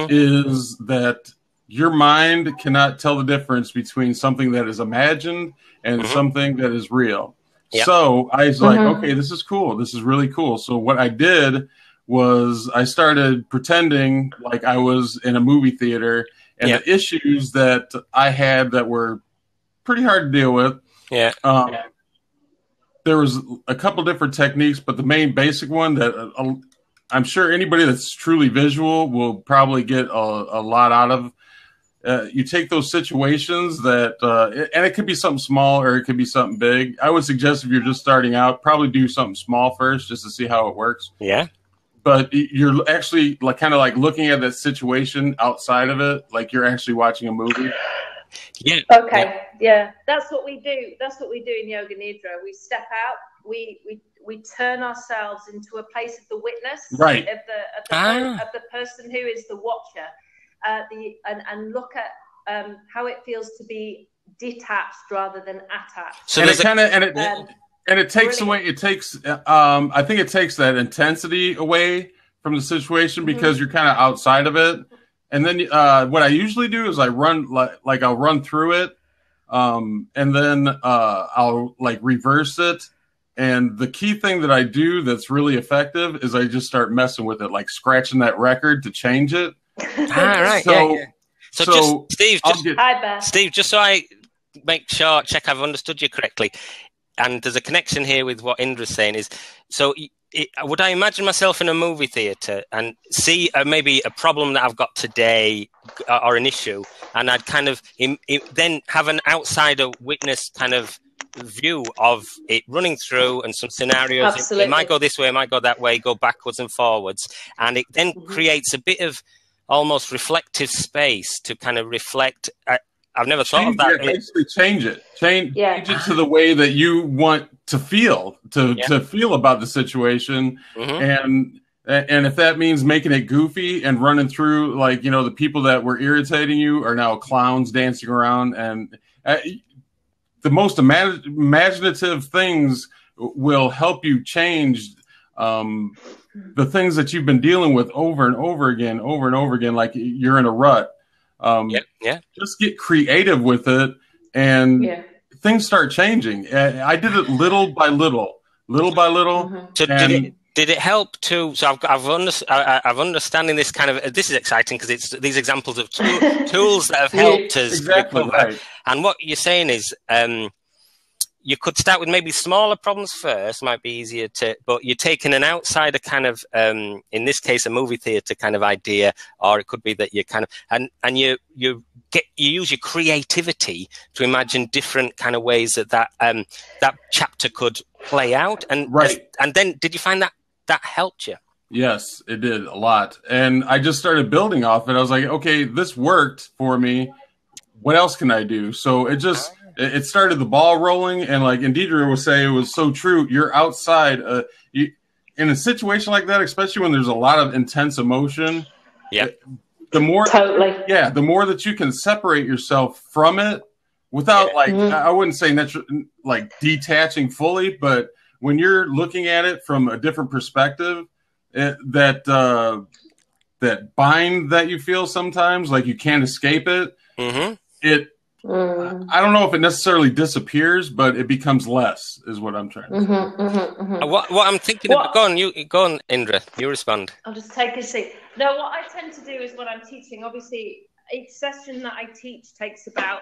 is that your mind cannot tell the difference between something that is imagined and something that is real. So I was like, okay, this is cool. This is really cool. So what I did was I started pretending like I was in a movie theater, and the issues that I had that were pretty hard to deal with. There was a couple different techniques, but the main basic one that I'm sure anybody that's truly visual will probably get a lot out of. You take those situations that, and it could be something small or it could be something big. I would suggest if you're just starting out, probably do something small first just to see how it works. But you're actually like kind of like looking at that situation outside of it, like you're actually watching a movie. That's what we do. That's what we do in Yoga Nidra. We step out. We turn ourselves into a place of the witness, of the person who is the watcher. And look at how it feels to be detached rather than attached. So it takes away. It takes. I think it takes that intensity away from the situation because you're kind of outside of it. And then what I usually do is I run like I'll run through it, and then I'll like reverse it. And the key thing that I do that's really effective is I just start messing with it, like scratching that record to change it. So just Steve, Steve, just so I check I've understood you correctly, and there's a connection here with what Indra's saying is, so would I imagine myself in a movie theater and see maybe a problem that I've got today or an issue, and I'd kind of then have an outsider witness kind of view of it running through and some scenarios. It might go this way, it might go that way, go backwards and forwards, and it then creates a bit of almost reflective space to kind of reflect. I've never thought of that. Basically change it to the way that you want to feel, to feel about the situation. And if that means making it goofy and running through, like, you know, the people that were irritating you are now clowns dancing around, and the most imaginative things will help you change the things that you've been dealing with over and over again, like you're in a rut. Just get creative with it, and things start changing. I did it little by little. So did it help to? So I've understanding this kind of. This is exciting because it's these examples of tools that have helped us. Exactly right. And what you're saying is, you could start with maybe smaller problems first, might be easier but you're taking an outsider kind of, in this case, a movie theater kind of idea, or it could be that you kind of, and you use your creativity to imagine different kind of ways that chapter could play out. And then did you find that helped you? Yes, it did a lot. And I just started building off it. I was like, okay, this worked for me. What else can I do? So it just, it started the ball rolling. And like Deidre was saying, it was so true. You're outside in a situation like that, especially when there's a lot of intense emotion. Yeah. The more, totally. the more that you can separate yourself from it without I wouldn't say like detaching fully, but when you're looking at it from a different perspective, that bind that you feel sometimes, like you can't escape it. I don't know if it necessarily disappears, but it becomes less, is what I'm trying to say. What I'm thinking of, go on, Indra, you respond. I'll just take a seat. No, what I tend to do is when I'm teaching, obviously each session that I teach takes about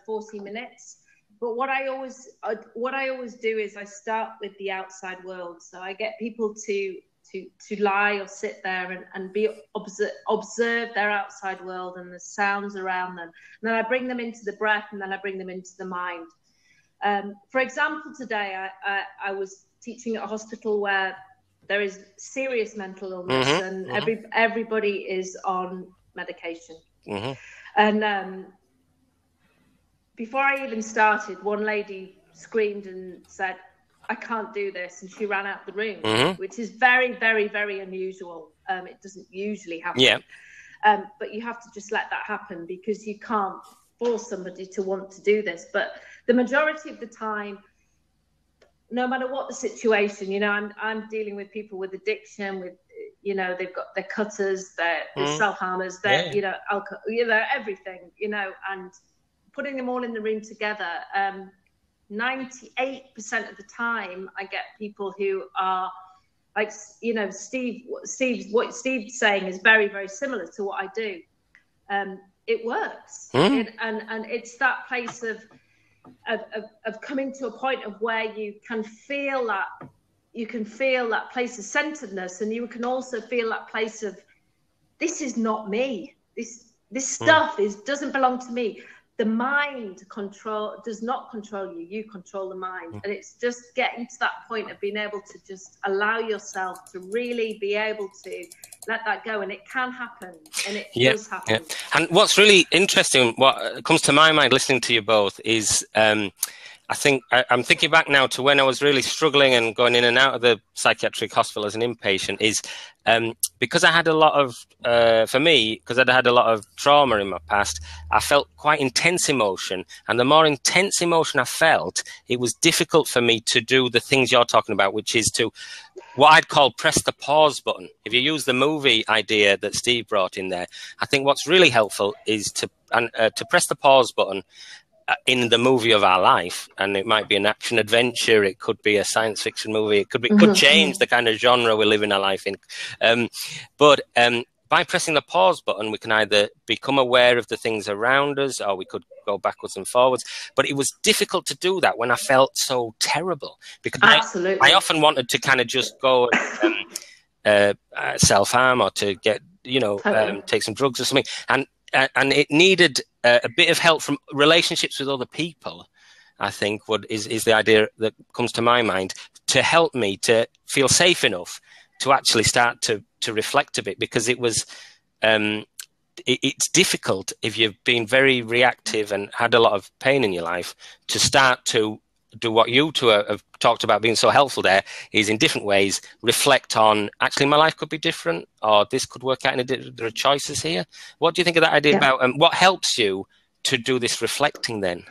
40 minutes. But what I always do is I start with the outside world. So I get people to lie or sit there and observe their outside world and the sounds around them. And then I bring them into the breath, and then I bring them into the mind. For example, today I was teaching at a hospital where there is serious mental illness, and everybody is on medication. And before I even started, one lady screamed and said, "I can't do this," and she ran out the room, which is very, very, very unusual. It doesn't usually happen. But you have to just let that happen, because you can't force somebody to want to do this. But the majority of the time, no matter what the situation, I'm dealing with people with addiction, with they've got their cutters, their self-harmers, their alcohol, everything, and putting them all in the room together. 98% of the time, I get people who are like, what Steve's saying is very, very similar to what I do. It works, and it's that place of coming to a point of where you can feel that place of centeredness, and you can also feel that place of, this is not me. This stuff doesn't belong to me. The mind does not control you. You control the mind. And it's just getting to that point of being able to just allow yourself to really be able to let that go. And it can happen. And it does happen. Yeah. And what's really interesting, what comes to my mind listening to you both is, I think I'm thinking back now to when I was really struggling and going in and out of the psychiatric hospital as an inpatient, is because I had a lot of, because I'd had a lot of trauma in my past, I felt quite intense emotion. And the more intense emotion I felt, it was difficult for me to do the things you're talking about, which is to what I'd call press the pause button. If you use the movie idea that Steve brought in there, I think what's really helpful is to press the pause button in the movie of our life. And it might be an action adventure, it could be a science fiction movie, it could change the kind of genre we live in our life in. But by pressing the pause button, we can either become aware of the things around us, or we could go backwards and forwards. But it was difficult to do that when I felt so terrible, because I often wanted to kind of just go self-harm, or to get, take some drugs or something. And it needed a bit of help from relationships with other people, I think, is the idea that comes to my mind, to help me to feel safe enough to actually start to reflect a bit, because it was it's difficult if you've been very reactive and had a lot of pain in your life to start to do what you two have talked about being so helpful there, is in different ways reflect on, actually my life could be different, or this could work out there are choices here. What do you think of that idea about what helps you to do this reflecting then?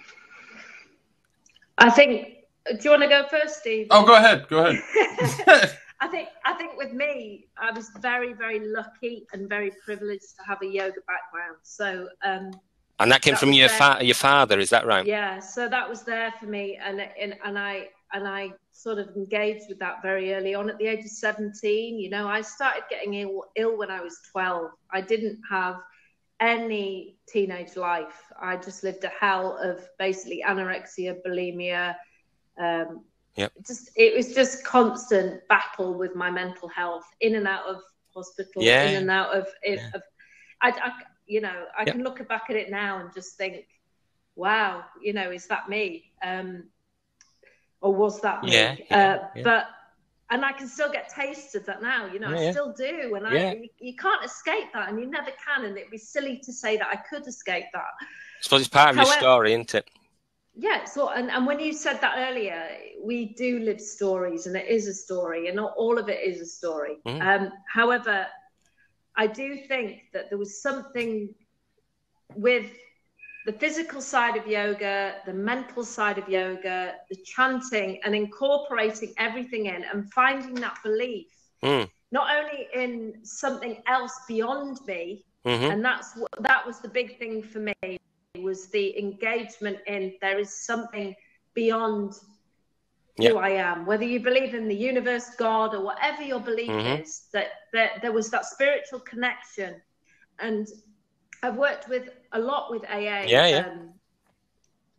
I think, do you want to go first, Steve? Oh, go ahead. I think with me, I was very, very lucky and very privileged to have a yoga background. So and that came from your father, is that right? Yeah, so that was there for me, and I sort of engaged with that very early on. At the age of 17, I started getting ill when I was 12. I didn't have any teenage life. I just lived a hell of basically anorexia, bulimia. It was just constant battle with my mental health, in and out of hospital, in and out of it. I can look back at it now and just think, wow, is that me? Or was that me? But, and I can still get tastes of that now, I still do. And you can't escape that, and you never can. And it'd be silly to say that I could escape that. I suppose it's part of your story, isn't it? Yeah, so and when you said that earlier, we do live stories, and it is a story, and not all of it is a story. However, I do think that there was something with the physical side of yoga, the mental side of yoga, the chanting, and incorporating everything in, and finding that belief, not only in something else beyond me, and that was the big thing for me, was the engagement in there is something beyond who I am. Whether you believe in the universe, God, or whatever your belief is, that there was that spiritual connection. And I've worked with a lot with AA.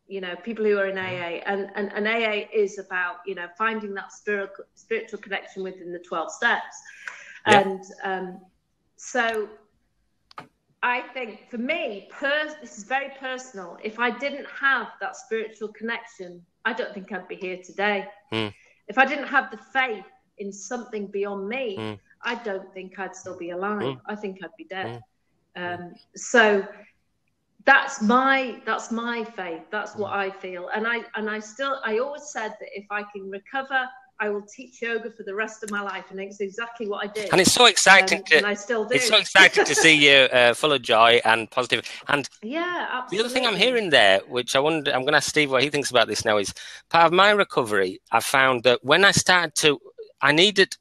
You know, people who are in AA, and AA is about, you know, finding that spiritual connection within the 12 steps. And so I think for me, this is very personal. If I didn't have that spiritual connection, I don't think I'd be here today. If I didn't have the faith in something beyond me, I don't think I'd still be alive. I think I'd be dead. So that's my faith. That's what I feel. And I always said that if I can recover, I will teach yoga for the rest of my life, and it's exactly what I did. And it's so exciting and I still do. It's so exciting to see you full of joy and positive. And yeah, absolutely. The other thing I'm hearing there, which I'm going to ask Steve what he thinks about this now, is part of my recovery. I found that when I started I needed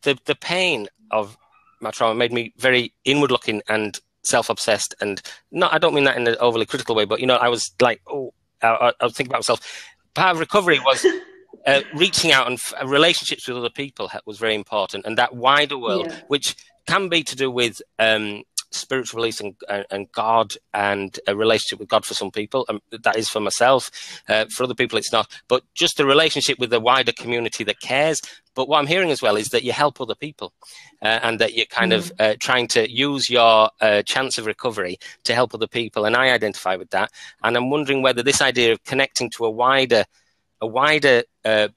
the pain of my trauma made me very inward looking and self-obsessed, and I don't mean that in an overly critical way, but, you know, I was like, I was thinking about myself. Part of recovery was reaching out, and relationships with other people was very important, and that wider world, which can be to do with spiritual release and God, and a relationship with God for some people, and that is for myself. For other people it's not, but just the relationship with the wider community that cares. But what I'm hearing as well is that you help other people, and that you're kind of trying to use your chance of recovery to help other people, and I identify with that. And I'm wondering whether this idea of connecting to a wider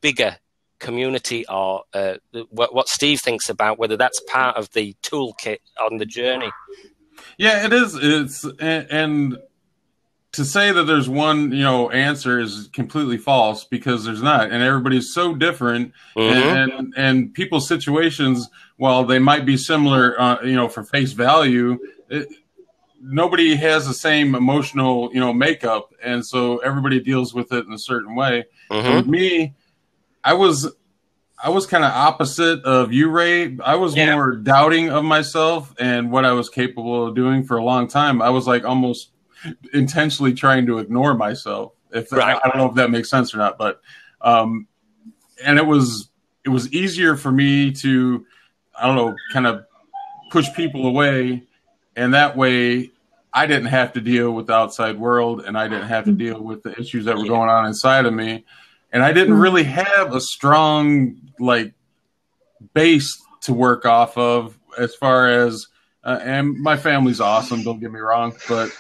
bigger community, or what Steve thinks about, whether that's part of the toolkit on the journey. Yeah, it is. And to say that there's one, you know, answer is completely false, because there's not, and everybody's so different, and people's situations, while they might be similar, you know, for face value, nobody has the same emotional, you know, makeup, and so everybody deals with it in a certain way. And with me, I was kind of opposite of you, Ray. I was more doubting of myself and what I was capable of doing for a long time. I was like almost intentionally trying to ignore myself. I don't know if that makes sense or not, but and it was easier for me to, I don't know, kind of push people away, and that way I didn't have to deal with the outside world, and I didn't have to deal with the issues that were going on inside of me. And I didn't really have a strong, like, base to work off of, as far as, and my family's awesome, don't get me wrong, but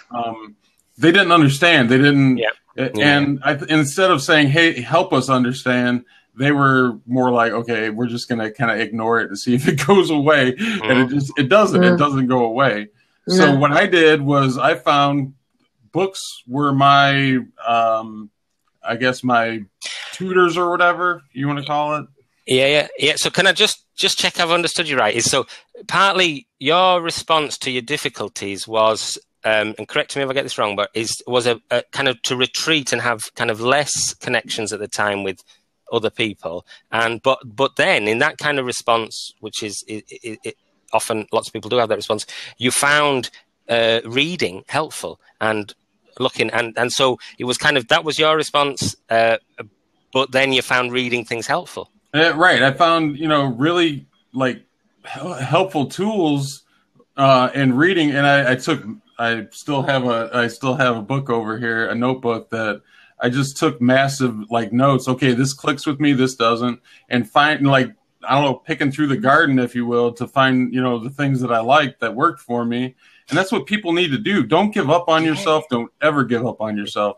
they didn't understand. They didn't, and instead of saying, hey, help us understand, they were more like, okay, we're just going to kind of ignore it and see if it goes away. And it doesn't go away. So what I did was I found books were my, I guess my tutors, or whatever you want to call it. Yeah. So can I just check I've understood you right? So partly your response to your difficulties was, and correct me if I get this wrong, but was a kind of to retreat and have kind of less connections at the time with other people, and but then in that kind of response, which is often lots of people do have that response, you found reading helpful and looking, and so it was kind of, that was your response, but then you found reading things helpful. Right. I found, you know, really like helpful tools in reading, and I still have a book over here, a notebook that I just took massive like notes. Okay, this clicks with me, this doesn't, and find, like, I don't know, picking through the garden, if you will, to find, you know, the things that I liked that worked for me. And that's what people need to do. Don't give up on yourself. Don't ever give up on yourself.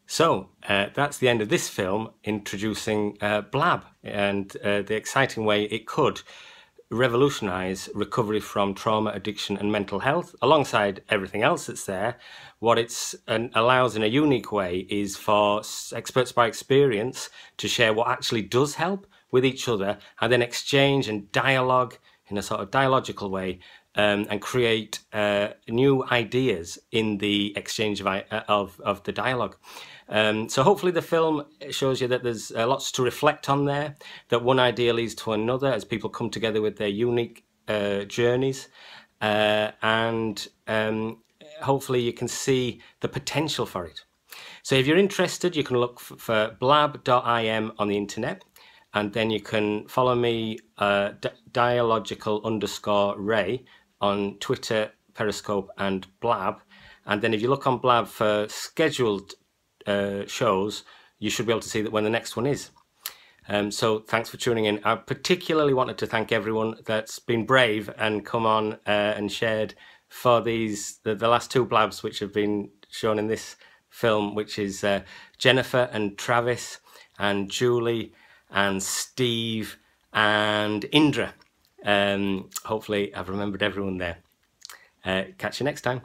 So that's the end of this film introducing Blab and the exciting way it could revolutionise recovery from trauma, addiction and mental health. Alongside everything else that's there, what it's allows in a unique way is for experts by experience to share what actually does help with each other, and then exchange and dialogue in a sort of dialogical way, and create new ideas in the exchange of the dialogue. So hopefully the film shows you that there's lots to reflect on there, that one idea leads to another as people come together with their unique journeys, and hopefully you can see the potential for it. So if you're interested, you can look for blab.im on the internet, and then you can follow me, dialogical_Ray on Twitter, Periscope and Blab. And then if you look on Blab for scheduled shows, you should be able to see that when the next one is. So thanks for tuning in. I particularly wanted to thank everyone that's been brave and come on and shared for these the last two Blabs which have been shown in this film, which is Jennifer and Travis and Julie and Steve and Indra. Hopefully I've remembered everyone there. Catch you next time.